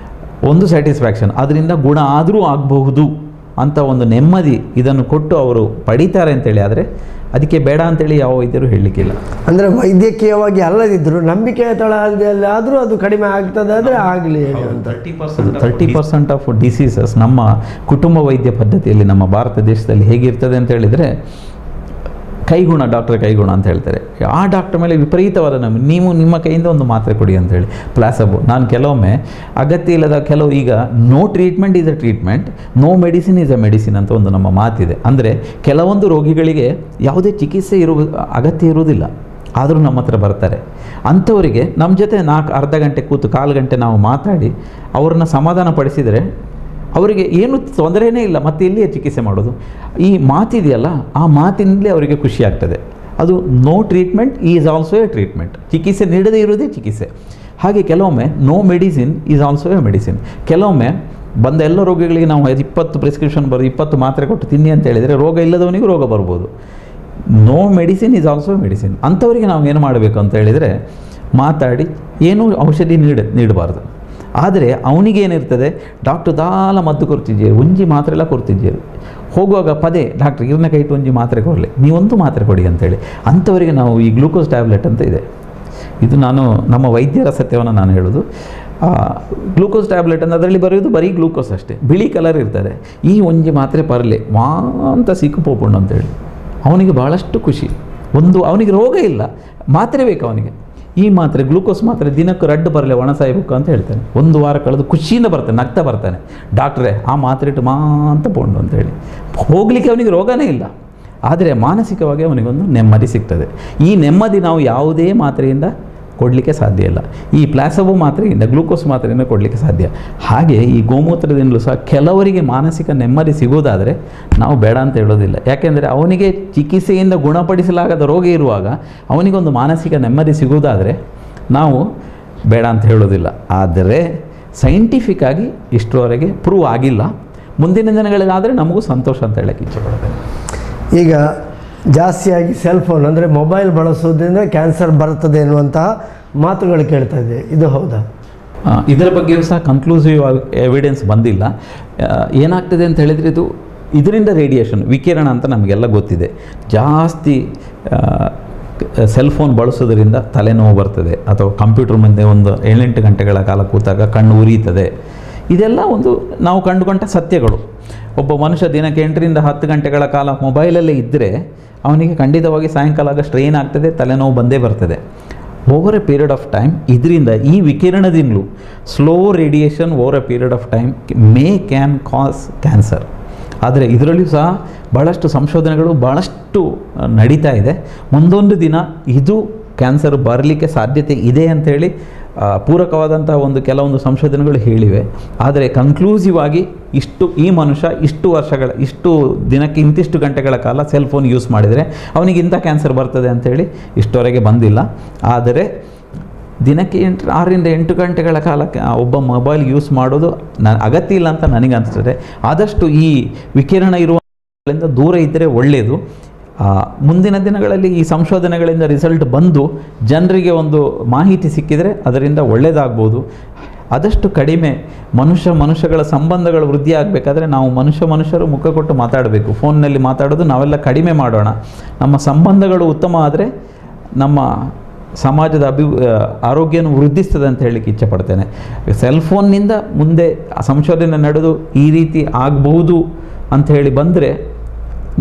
ಒಂದು ಸ್ಯಾಟಿಸ್ಫ್ಯಾಕ್ಷನ್, ಅದರಿಂದ ಗುಣ ಆದರೂ ಆಗಬಹುದು ಅಂತ ಒಂದು ನೆಮ್ಮದಿ ಇದನ್ನು ಕೊಟ್ಟು ಅವರು ಪಡೀತಾರೆ ಅಂತೇಳಿ. ಆದರೆ ಅದಕ್ಕೆ ಬೇಡ ಅಂತೇಳಿ ಯಾವ ವೈದ್ಯರು ಹೇಳಲಿಕ್ಕಿಲ್ಲ. ಅಂದರೆ ವೈದ್ಯಕೀಯವಾಗಿ ಅಲ್ಲದಿದ್ದರೂ ನಂಬಿಕೆಯ ತಳಹದಿಯಲ್ಲಿ ಆದರೂ ಅದು ಕಡಿಮೆ ಆಗ್ತದೆ ಆದರೆ ಆಗಲಿ. 30% ಆಫ್ ಡಿಸೀಸಸ್ ನಮ್ಮ ಕುಟುಂಬ ವೈದ್ಯ ಪದ್ಧತಿಯಲ್ಲಿ ನಮ್ಮ ಭಾರತ ದೇಶದಲ್ಲಿ ಹೇಗಿರ್ತದೆ ಅಂತ ಹೇಳಿದರೆ, ಕೈಗುಣ, ಡಾಕ್ಟರ್ ಕೈಗುಣ ಅಂತ ಹೇಳ್ತಾರೆ. ಆ ಡಾಕ್ಟರ್ ಮೇಲೆ ವಿಪರೀತವಾದ ನೀವು ನಿಮ್ಮ ಕೈಯಿಂದ ಒಂದು ಮಾತ್ರೆ ಕೊಡಿ ಅಂತೇಳಿ, ಪ್ಲಾಸಬೋ. ನಾನು ಕೆಲವೊಮ್ಮೆ ಅಗತ್ಯ ಇಲ್ಲದ ಈಗ no treatment is a treatment, no medicine is a medicine ಅಂತ ಒಂದು ನಮ್ಮ ಮಾತಿದೆ. ಅಂದರೆ ಕೆಲವೊಂದು ರೋಗಿಗಳಿಗೆ ಯಾವುದೇ ಚಿಕಿತ್ಸೆ ಅಗತ್ಯ ಇರುವುದಿಲ್ಲ, ಆದರೂ ನಮ್ಮ ಹತ್ರ ಬರ್ತಾರೆ. ಅಂಥವರಿಗೆ ನಮ್ಮ ಜೊತೆ ಅರ್ಧ ಗಂಟೆ ಕೂತು ಕಾಲು ಗಂಟೆ ನಾವು ಮಾತಾಡಿ ಅವ್ರನ್ನ ಸಮಾಧಾನ ಪಡಿಸಿದರೆ ಅವರಿಗೆ ಏನು ತೊಂದರೆಯೇ ಇಲ್ಲ, ಮತ್ತೆ ಇಲ್ಲಿಯೇ ಚಿಕಿತ್ಸೆ ಮಾಡೋದು. ಈ ಮಾತಿದೆಯಲ್ಲ, ಆ ಮಾತಿನಲ್ಲೇ ಅವರಿಗೆ ಖುಷಿ ಆಗ್ತದೆ. ಅದು no treatment is also a treatment. ಚಿಕಿತ್ಸೆ ನೀಡದೇ ಇರೋದೇ ಚಿಕಿತ್ಸೆ. ಹಾಗೆ ಕೆಲವೊಮ್ಮೆ no medicine is also a medicine. ಕೆಲವೊಮ್ಮೆ ಬಂದ ಎಲ್ಲ ರೋಗಿಗಳಿಗೆ ನಾವು 20 ಪ್ರಿಸ್ಕ್ರಿಪ್ಷನ್ 20 ಮಾತ್ರೆ ಕೊಟ್ಟು ತಿನ್ನಿ ಅಂತ ಹೇಳಿದರೆ ರೋಗ ಇಲ್ಲದವನಿಗೂ ರೋಗ ಬರ್ಬೋದು. No medicine is also medicine. ಅಂಥವರಿಗೆ ನಾವು ಏನು ಮಾಡಬೇಕು ಅಂತ ಹೇಳಿದರೆ, ಮಾತಾಡಿ ಏನೂ ಔಷಧಿ ನೀಡಬಾರ್ದು. ಆದರೆ ಅವನಿಗೇನಿರ್ತದೆ, ಡಾಕ್ಟರ್ ದಾಲ ಮದ್ದು ಕೊಡ್ತಿದ್ದೀರಿ, ಒಂಜಿ ಮಾತ್ರೆ ಎಲ್ಲ ಕೊಡ್ತಿದ್ದೀರಿ, ಹೋಗುವಾಗ ಪದೇ ಡಾಕ್ಟ್ರ್ ಇರ್ನ ಕೈ ಇಟ್ಟು ಒಂಜಿ ಮಾತ್ರೆ ಕೊಡಲಿ, ನೀವೊಂದು ಮಾತ್ರೆ ಕೊಡಿ ಅಂತೇಳಿ. ಅಂಥವರಿಗೆ ನಾವು ಈ ಗ್ಲೂಕೋಸ್ ಟ್ಯಾಬ್ಲೆಟ್ ಅಂತ ಇದೆ, ಇದು ನಮ್ಮ ವೈದ್ಯರ ಸತ್ಯವನ್ನು ನಾನು ಹೇಳೋದು. ಗ್ಲೂಕೋಸ್ ಟ್ಯಾಬ್ಲೆಟ್ ಅಂತ ಅದರಲ್ಲಿ ಬರೆಯೋದು ಬರೀ ಗ್ಲೂಕೋಸ್ ಅಷ್ಟೇ, ಬಿಳಿ ಕಲರ್ ಇರ್ತದೆ. ಈ ಒಂಜಿ ಮಾತ್ರೆ ಪರಲೆ ಅಂತ ಸಿಕ್ಕು ಪೋಪುಂಡು ಅಂತೇಳಿ ಅವನಿಗೆ ಭಾಳಷ್ಟು ಖುಷಿ. ಅವನಿಗೆ ರೋಗ ಇಲ್ಲ, ಮಾತ್ರೆ ಬೇಕು ಅವನಿಗೆ. ಈ ಮಾತ್ರೆ ಗ್ಲೂಕೋಸ್ ಮಾತ್ರೆ ದಿನಕ್ಕೆ 2 ಬರಲೆ ಒಣ ಸಾಯ್ಬೇಕು ಅಂತ ಹೇಳ್ತಾನೆ. 1 ವಾರ ಕಳೆದು ಖುಷಿಯಿಂದ ಬರ್ತಾನೆ, ನಗ್ತಾ ಬರ್ತಾನೆ, ಡಾಕ್ಟ್ರೇ ಆ ಮಾತ್ರೆ ಇಟ್ಟು ಅಂತ ಪೋಂಡು ಅಂತೇಳಿ. ಹೋಗಲಿಕ್ಕೆ ಅವನಿಗೆ ರೋಗನೇ ಇಲ್ಲ, ಆದರೆ ಮಾನಸಿಕವಾಗಿ ಅವನಿಗೊಂದು ನೆಮ್ಮದಿ ಸಿಗ್ತದೆ. ಈ ನೆಮ್ಮದಿ ನಾವು ಯಾವುದೇ ಮಾತ್ರೆಯಿಂದ ಕೊಡಲಿಕ್ಕೆ ಸಾಧ್ಯ ಇಲ್ಲ. ಈ ಪ್ಲಾಸಬೋ ಮಾತ್ರೆಯಿಂದ, ಗ್ಲೂಕೋಸ್ ಮಾತ್ರೆಯಿಂದ ಕೊಡಲಿಕ್ಕೆ ಸಾಧ್ಯ. ಹಾಗೆ ಈ ಗೋಮೂತ್ರದಿಂದಲೂ ಸಹ ಕೆಲವರಿಗೆ ಮಾನಸಿಕ ನೆಮ್ಮದಿ ಸಿಗೋದಾದರೆ ನಾವು ಬೇಡ ಅಂತ ಹೇಳೋದಿಲ್ಲ. ಯಾಕೆಂದರೆ ಅವನಿಗೆ ಚಿಕಿತ್ಸೆಯಿಂದ ಗುಣಪಡಿಸಲಾಗದ ರೋಗ ಇರುವಾಗ ಅವನಿಗೊಂದು ಮಾನಸಿಕ ನೆಮ್ಮದಿ ಸಿಗೋದಾದರೆ ನಾವು ಬೇಡ ಅಂತ ಹೇಳೋದಿಲ್ಲ. ಆದರೆ ಸೈಂಟಿಫಿಕ್ ಆಗಿ ಇಷ್ಟರವರೆಗೆ ಪ್ರೂವ್ ಆಗಿಲ್ಲ. ಮುಂದಿನ ದಿನಗಳಲ್ಲಾದರೆ ನಮಗೂ ಸಂತೋಷ ಅಂತ ಹೇಳಕ್ಕೆ ಇಚ್ಛೆಪಡ್ತೇನೆ. ಈಗ ಜಾಸ್ತಿಯಾಗಿ ಸೆಲ್ಫೋನ್ ಅಂದರೆ ಮೊಬೈಲ್ ಬಳಸೋದ್ರಿಂದ ಕ್ಯಾನ್ಸರ್ ಬರ್ತದೆ ಎನ್ನುವಂತಹ ಮಾತುಗಳು ಕೇಳ್ತಾ ಇದೆ, ಇದು ಹೌದಾ? ಇದರ ಬಗ್ಗೆಯೂ ಸಹ ಕನ್ಕ್ಲೂಸಿವ್ ಎವಿಡೆನ್ಸ್ ಬಂದಿಲ್ಲ. ಏನಾಗ್ತದೆ ಅಂತ ಹೇಳಿದರೆ, ಇದರಿಂದ ರೇಡಿಯೇಷನ್, ವಿಕಿರಣ ಅಂತ ನಮಗೆಲ್ಲ ಗೊತ್ತಿದೆ. ಜಾಸ್ತಿ ಸೆಲ್ಫೋನ್ ಬಳಸೋದ್ರಿಂದ ತಲೆನೋವು ಬರ್ತದೆ, ಅಥವಾ ಕಂಪ್ಯೂಟರ್ ಮುಂದೆ ಒಂದು 7-8 ಗಂಟೆಗಳ ಕಾಲ ಕೂತಾಗ ಕಣ್ಣು ಉರಿಯುತ್ತದೆ. ಇದೆಲ್ಲ ಒಂದು ನಾವು ಕಂಡುಕೊಂಡ ಸತ್ಯಗಳು. ಒಬ್ಬ ಮನುಷ್ಯ ದಿನಕ್ಕೆ 8ರಿಂದ 10 ಗಂಟೆಗಳ ಕಾಲ ಮೊಬೈಲಲ್ಲೇ ಇದ್ದರೆ ಅವನಿಗೆ ಖಂಡಿತವಾಗಿ ಸಾಯಂಕಾಲ ಆಗ ಸ್ಟ್ರೈನ್ ಆಗ್ತದೆ, ತಲೆನೋವು ಬಂದೇ ಬರ್ತದೆ. Over a period of time ಇದರಿಂದ, ಈ ವಿಕಿರಣದಿಂದಲೂ slow radiation over a period of time can cause cancer. ಆದರೆ ಇದರಲ್ಲಿಯೂ ಸಹ ಭಾಳಷ್ಟು ಸಂಶೋಧನೆಗಳು ಭಾಳಷ್ಟು ನಡೀತಾ ಇದೆ. ಮುಂದೊಂದು ದಿನ ಇದು ಕ್ಯಾನ್ಸರ್ ಬರಲಿಕ್ಕೆ ಸಾಧ್ಯತೆ ಇದೆ ಅಂಥೇಳಿ ಪೂರಕವಾದಂಥ ಕೆಲವೊಂದು ಸಂಶೋಧನೆಗಳು ಹೇಳಿವೆ. ಆದರೆ ಕನ್ಕ್ಲೂಸಿವ್ ಆಗಿ ಈ ಮನುಷ್ಯ ಇಷ್ಟು ದಿನಕ್ಕೆ ಇಂತಿಷ್ಟು ಗಂಟೆಗಳ ಕಾಲ ಸೆಲ್ ಫೋನ್ ಯೂಸ್ ಮಾಡಿದರೆ ಅವನಿಗೆ ಇಂಥ ಕ್ಯಾನ್ಸರ್ ಬರ್ತದೆ ಅಂಥೇಳಿ ಇಷ್ಟವರೆಗೆ ಬಂದಿಲ್ಲ. ಆದರೆ ದಿನಕ್ಕೆ 6ರಿಂದ 8 ಗಂಟೆಗಳ ಕಾಲ ಒಬ್ಬ ಮೊಬೈಲ್ ಯೂಸ್ ಮಾಡೋದು ಅಗತ್ಯ ಇಲ್ಲ ಅಂತ ನನಗೆ ಅನಿಸ್ತದೆ. ಆದಷ್ಟು ಈ ವಿಕಿರಣ ಇರುವುದರಿಂದ ದೂರ ಇದ್ದರೆ ಒಳ್ಳೆಯದು. ಮುಂದಿನ ದಿನಗಳಲ್ಲಿ ಈ ಸಂಶೋಧನೆಗಳಿಂದ ರಿಸಲ್ಟ್ ಬಂದು ಜನರಿಗೆ ಒಂದು ಮಾಹಿತಿ ಸಿಕ್ಕಿದರೆ ಅದರಿಂದ ಒಳ್ಳೆಯದಾಗ್ಬೋದು. ಆದಷ್ಟು ಕಡಿಮೆ ಮನುಷ್ಯಗಳ ಸಂಬಂಧಗಳು ವೃದ್ಧಿ ಆಗಬೇಕಾದ್ರೆ ನಾವು ಮನುಷ್ಯರು ಮುಖ ಕೊಟ್ಟು ಮಾತಾಡಬೇಕು. ಫೋನ್ನಲ್ಲಿ ಮಾತಾಡೋದು ನಾವೆಲ್ಲ ಕಡಿಮೆ ಮಾಡೋಣ. ನಮ್ಮ ಸಂಬಂಧಗಳು ಉತ್ತಮ ಆದರೆ ನಮ್ಮ ಸಮಾಜದ ಆರೋಗ್ಯವನ್ನು ವೃದ್ಧಿಸ್ತದೆ ಅಂತ ಹೇಳಲಿಕ್ಕೆ ಇಚ್ಛೆಪಡ್ತೇನೆ. ಸೆಲ್ಫೋನ್ನಿಂದ ಮುಂದೆ ಸಂಶೋಧನೆ ನಡೆದು ಈ ರೀತಿ ಆಗಬಹುದು ಅಂಥೇಳಿ ಬಂದರೆ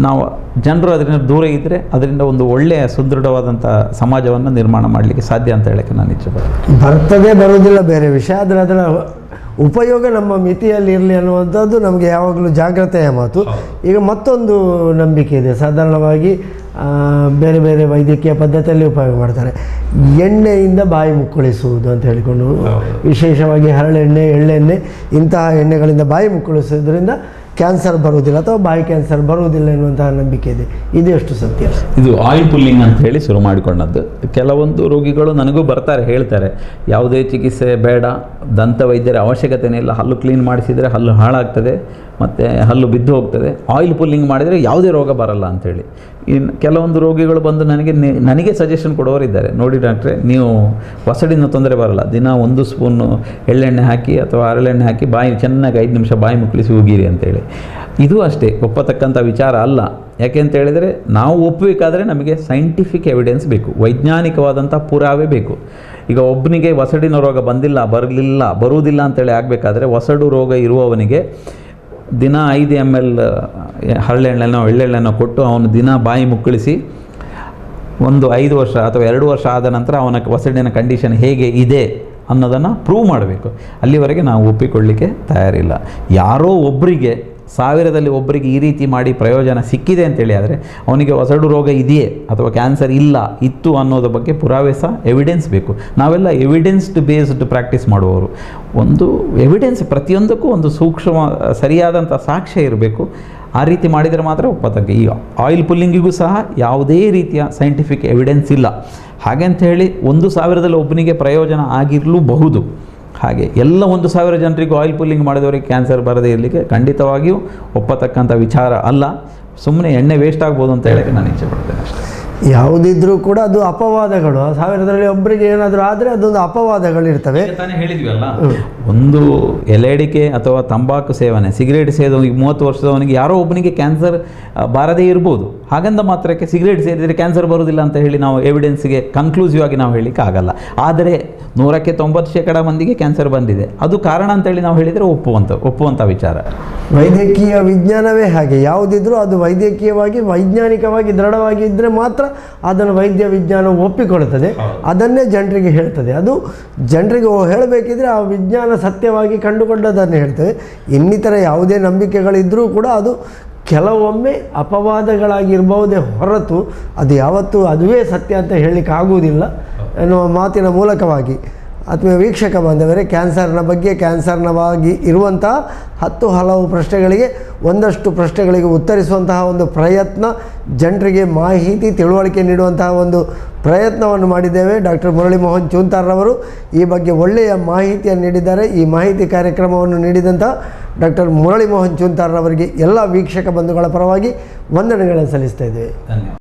ನಾವು ಜನರು ಅದರಿಂದ ದೂರ ಇದ್ದರೆ ಅದರಿಂದ ಒಂದು ಒಳ್ಳೆಯ ಸುದೃಢವಾದಂಥ ಸಮಾಜವನ್ನು ನಿರ್ಮಾಣ ಮಾಡಲಿಕ್ಕೆ ಸಾಧ್ಯ ಅಂತ ಹೇಳೋಕ್ಕೆ ನಾನು ಇಚ್ಛೆಪಡ್ತೀನಿ. ಬರ್ತದೆ ಬರುವುದಿಲ್ಲ ಬೇರೆ ವಿಷಯ, ಆದರೆ ಅದರ ಉಪಯೋಗ ನಮ್ಮ ಮಿತಿಯಲ್ಲಿ ಇರಲಿ ಅನ್ನುವಂಥದ್ದು ನಮಗೆ ಯಾವಾಗಲೂ ಜಾಗ್ರತೆಯ ಮಾತು. ಈಗ ಮತ್ತೊಂದು ನಂಬಿಕೆ ಇದೆ, ಸಾಧಾರಣವಾಗಿ ಬೇರೆ ಬೇರೆ ವೈದ್ಯಕೀಯ ಪದ್ಧತಿಯಲ್ಲಿ ಉಪಯೋಗ ಮಾಡ್ತಾರೆ, ಎಣ್ಣೆಯಿಂದ ಬಾಯಿ ಮುಕ್ಕಳಿಸುವುದು ಅಂತ ಹೇಳಿಕೊಂಡು, ವಿಶೇಷವಾಗಿ ಹರಳೆಣ್ಣೆ, ಎಳ್ಳೆಣ್ಣೆ ಇಂತಹ ಎಣ್ಣೆಗಳಿಂದ ಬಾಯಿ ಮುಕ್ಕಳಿಸೋದ್ರಿಂದ ಕ್ಯಾನ್ಸರ್ ಬರುವುದಿಲ್ಲ ಅಥವಾ ಬಾಯಿ ಕ್ಯಾನ್ಸರ್ ಬರುವುದಿಲ್ಲ ಎನ್ನುವಂತಹ ನಂಬಿಕೆ ಇದೆ. ಇದು ಎಷ್ಟು ಸತ್ಯ? ಇದು ಆಯಿಲ್ ಪುಲ್ಲಿಂಗ್ ಅಂತ ಹೇಳಿ ಶುರು ಮಾಡಿಕೊಂಡದ್ದು. ಕೆಲವೊಂದು ರೋಗಿಗಳು ನನಗೂ ಬರ್ತಾರೆ, ಹೇಳ್ತಾರೆ ಯಾವುದೇ ಚಿಕಿತ್ಸೆ ಬೇಡ, ದಂತ ವೈದ್ಯರ ಅವಶ್ಯಕತೆನೇ ಇಲ್ಲ, ಹಲ್ಲು ಕ್ಲೀನ್ ಮಾಡಿಸಿದರೆ ಹಲ್ಲು ಹಾಳಾಗ್ತದೆ ಮತ್ತು ಹಲ್ಲು ಬಿದ್ದು ಹೋಗ್ತದೆ, ಆಯಿಲ್ ಪುಲ್ಲಿಂಗ್ ಮಾಡಿದರೆ ಯಾವುದೇ ರೋಗ ಬರಲ್ಲ ಅಂಥೇಳಿ. ಇನ್ನು ಕೆಲವೊಂದು ರೋಗಿಗಳು ಬಂದು ನನಗೆ ಸಜೆಷನ್ ಕೊಡೋರಿದ್ದಾರೆ, ನೋಡಿ ಡಾಕ್ಟ್ರೆ ನೀವು ಹೊಸಡಿನ ತೊಂದರೆ ಬರಲ್ಲ, ದಿನ 1 ಸ್ಪೂನು ಎಳ್ಳೆಣ್ಣೆ ಹಾಕಿ ಅಥವಾ ಹರಳೆಣ್ಣೆ ಹಾಕಿ ಬಾಯಿ ಚೆನ್ನಾಗಿ 5 ನಿಮಿಷ ಬಾಯಿ ಮುಕ್ಕಳಿಸಿ ಹೋಗಿರಿ ಅಂತೇಳಿ. ಇದು ಅಷ್ಟೇ ಒಪ್ಪತಕ್ಕಂಥ ವಿಚಾರ ಅಲ್ಲ. ಯಾಕೆ ಅಂತ ಹೇಳಿದರೆ ನಾವು ಒಪ್ಪಬೇಕಾದ್ರೆ ನಮಗೆ ಸೈಂಟಿಫಿಕ್ ಎವಿಡೆನ್ಸ್ ಬೇಕು, ವೈಜ್ಞಾನಿಕವಾದಂಥ ಪುರಾವೆ ಬೇಕು. ಈಗ ಒಬ್ಬನಿಗೆ ಹೊಸಡಿನ ರೋಗ ಬರುವುದಿಲ್ಲ ಅಂತೇಳಿ ಆಗಬೇಕಾದ್ರೆ ಹೊಸಡು ರೋಗ ಇರುವವನಿಗೆ ದಿನ 5 ml ಹರಳೆಣ್ಣೆನೋ ಎಳ್ಳೆಣ್ಣೆನೋ ಕೊಟ್ಟು ಅವನು ದಿನ ಬಾಯಿ ಮುಕ್ಕಳಿಸಿ ಒಂದು 5 ವರ್ಷ ಅಥವಾ 2 ವರ್ಷ ಆದ ನಂತರ ಅವನ ಹೊಸಡಿನ ಕಂಡೀಷನ್ ಹೇಗೆ ಇದೆ ಅನ್ನೋದನ್ನು ಪ್ರೂವ್ ಮಾಡಬೇಕು. ಅಲ್ಲಿವರೆಗೆ ನಾವು ಒಪ್ಪಿಕೊಳ್ಳಲಿಕ್ಕೆ ತಯಾರಿಲ್ಲ. ಯಾರೋ ಒಬ್ಬರಿಗೆ 1000ರಲ್ಲಿ ಒಬ್ಬರಿಗೆ ಈ ರೀತಿ ಮಾಡಿ ಪ್ರಯೋಜನ ಸಿಕ್ಕಿದೆ ಅಂತೇಳಿ ಆದರೆ ಅವನಿಗೆ ಹೊಸಡು ರೋಗ ಇದೆಯೇ ಅಥವಾ ಕ್ಯಾನ್ಸರ್ ಇತ್ತು ಅನ್ನೋದ್ರ ಬಗ್ಗೆ ಪುರಾವೆ ಸಹ ಎವಿಡೆನ್ಸ್ ಬೇಕು. ನಾವೆಲ್ಲ ಎವಿಡೆನ್ಸ್ಡ್ ಬೇಸ್ಡ್ ಪ್ರಾಕ್ಟೀಸ್ ಮಾಡುವವರು. ಒಂದು ಎವಿಡೆನ್ಸ್, ಪ್ರತಿಯೊಂದಕ್ಕೂ ಒಂದು ಸೂಕ್ಷ್ಮ ಸರಿಯಾದಂಥ ಸಾಕ್ಷ್ಯ ಇರಬೇಕು. ಆ ರೀತಿ ಮಾಡಿದರೆ ಮಾತ್ರ ಒಪ್ಪತಕ್ಕ. ಈ ಆಯಿಲ್ ಪುಲ್ಲಿಂಗಿಗೂ ಸಹ ಯಾವುದೇ ರೀತಿಯ ಸೈಂಟಿಫಿಕ್ ಎವಿಡೆನ್ಸ್ ಇಲ್ಲ. ಹಾಗಂತ ಹೇಳಿ 1000ರಲ್ಲಿ ಒಬ್ಬನಿಗೆ ಪ್ರಯೋಜನ ಆಗಿರಲೂಬಹುದು. ಹಾಗೆ ಎಲ್ಲ 1000 ಜನರಿಗೂ ಆಯಿಲ್ ಪುಲ್ಲಿಂಗ್ ಮಾಡಿದವರಿಗೆ ಕ್ಯಾನ್ಸರ್ ಬರದೇ ಇರಲಿಕ್ಕೆ ಖಂಡಿತವಾಗಿಯೂ ಒಪ್ಪತಕ್ಕಂಥ ವಿಚಾರ ಅಲ್ಲ. ಸುಮ್ಮನೆ ಎಣ್ಣೆ ವೇಸ್ಟ್ ಆಗ್ಬೋದು ಅಂತ ಹೇಳೋಕ್ಕೆ ನಾನು ಇಚ್ಛೆ ಪಡ್ತೇನೆ ಅಷ್ಟೇ. ಯಾವುದಿದ್ರೂ ಕೂಡ ಅದು ಅಪವಾದಗಳು. 1000ರಲ್ಲಿ ಒಬ್ಬರಿಗೆ ಏನಾದರೂ ಆದರೆ ಅದೊಂದು ಅಪವಾದಗಳಿರ್ತವೆ. ತಾನೇ ಹೇಳಿದ್ವಲ್ಲ, ಒಂದು ಎಲೆ ಅಡಿಕೆ ಅಥವಾ ತಂಬಾಕು ಸೇವನೆ, ಸಿಗರೇಟ್ ಸೇದೋನಿಗೆ 30 ವರ್ಷದವನಿಗೆ ಯಾರೋ ಒಬ್ಬನಿಗೆ ಕ್ಯಾನ್ಸರ್ ಬಾರದೇ ಇರ್ಬೋದು. ಹಾಗಂದ ಮಾತ್ರಕ್ಕೆ ಸಿಗರೇಟ್ ಸೇದಿದರೆ ಕ್ಯಾನ್ಸರ್ ಬರೋದಿಲ್ಲ ಅಂತ ಹೇಳಿ ನಾವು ಎವಿಡೆನ್ಸ್ಗೆ ಕನ್ಕ್ಲೂಸಿವ್ ಆಗಿ ನಾವು ಹೇಳಲಿಕ್ಕೆ ಆಗಲ್ಲ. ಆದರೆ 100ಕ್ಕೆ 90% ಮಂದಿಗೆ ಕ್ಯಾನ್ಸರ್ ಬಂದಿದೆ. ಅದು ಕಾರಣ ಅಂತೇಳಿ ನಾವು ಹೇಳಿದರೆ ಒಪ್ಪುವಂಥ ವಿಚಾರ. ವೈದ್ಯಕೀಯ ವಿಜ್ಞಾನವೇ ಹಾಗೆ, ಯಾವುದಿದ್ರೂ ಅದು ವೈದ್ಯಕೀಯವಾಗಿ ವೈಜ್ಞಾನಿಕವಾಗಿ ದೃಢವಾಗಿ ಇದ್ದರೆ ಮಾತ್ರ ಅದನ್ನು ವೈದ್ಯ ವಿಜ್ಞಾನ ಒಪ್ಪಿಕೊಳ್ಳುತ್ತದೆ, ಅದನ್ನೇ ಜನರಿಗೆ ಹೇಳ್ತದೆ. ಅದು ಜನರಿಗೆ ಹೇಳಬೇಕಿದ್ರೆ ಆ ವಿಜ್ಞಾನ ಸತ್ಯವಾಗಿ ಕಂಡುಕೊಂಡದನ್ನು ಹೇಳ್ತದೆ. ಇನ್ನಿತರ ಯಾವುದೇ ನಂಬಿಕೆಗಳಿದ್ದರೂ ಕೂಡ ಅದು ಕೆಲವೊಮ್ಮೆ ಅಪವಾದಗಳಾಗಿರ್ಬಹುದೇ ಹೊರತು ಅದು ಯಾವತ್ತೂ ಅದುವೇ ಸತ್ಯ ಅಂತ ಹೇಳಲಿಕ್ಕೆ ಆಗುವುದಿಲ್ಲ ಎನ್ನುವ ಮಾತಿನ ಮೂಲಕವಾಗಿ ಆತ್ಮೀಯ ವೀಕ್ಷಕ ಬಾಂಧವರೇ, ಕ್ಯಾನ್ಸರ್ನ ಬಗ್ಗೆ ಕ್ಯಾನ್ಸರ್ನವಾಗಿ ಇರುವಂತಹ 10 ಹಲವು ಪ್ರಶ್ನೆಗಳಿಗೆ ಒಂದಷ್ಟು ಪ್ರಶ್ನೆಗಳಿಗೆ ಉತ್ತರಿಸುವಂತಹ ಒಂದು ಪ್ರಯತ್ನ, ಜನರಿಗೆ ಮಾಹಿತಿ ತಿಳುವಳಿಕೆ ನೀಡುವಂತಹ ಒಂದು ಪ್ರಯತ್ನವನ್ನು ಮಾಡಿದ್ದೇವೆ. ಡಾಕ್ಟರ್ ಮುರಳಿ ಮೋಹನ್ ಚೂಂತಾರ್ರವರು ಈ ಬಗ್ಗೆ ಒಳ್ಳೆಯ ಮಾಹಿತಿಯನ್ನು ನೀಡಿದ್ದಾರೆ. ಈ ಮಾಹಿತಿ ಕಾರ್ಯಕ್ರಮವನ್ನು ನೀಡಿದಂತಹ ಡಾಕ್ಟರ್ ಮುರಳಿ ಮೋಹನ್ ಚೂಂತಾರ್ರವರಿಗೆ ಎಲ್ಲ ವೀಕ್ಷಕ ಬಂಧುಗಳ ಪರವಾಗಿ ವಂದನೆಗಳನ್ನು ಸಲ್ಲಿಸ್ತಾ ಇದ್ದೇವೆ. ಧನ್ಯವಾದ.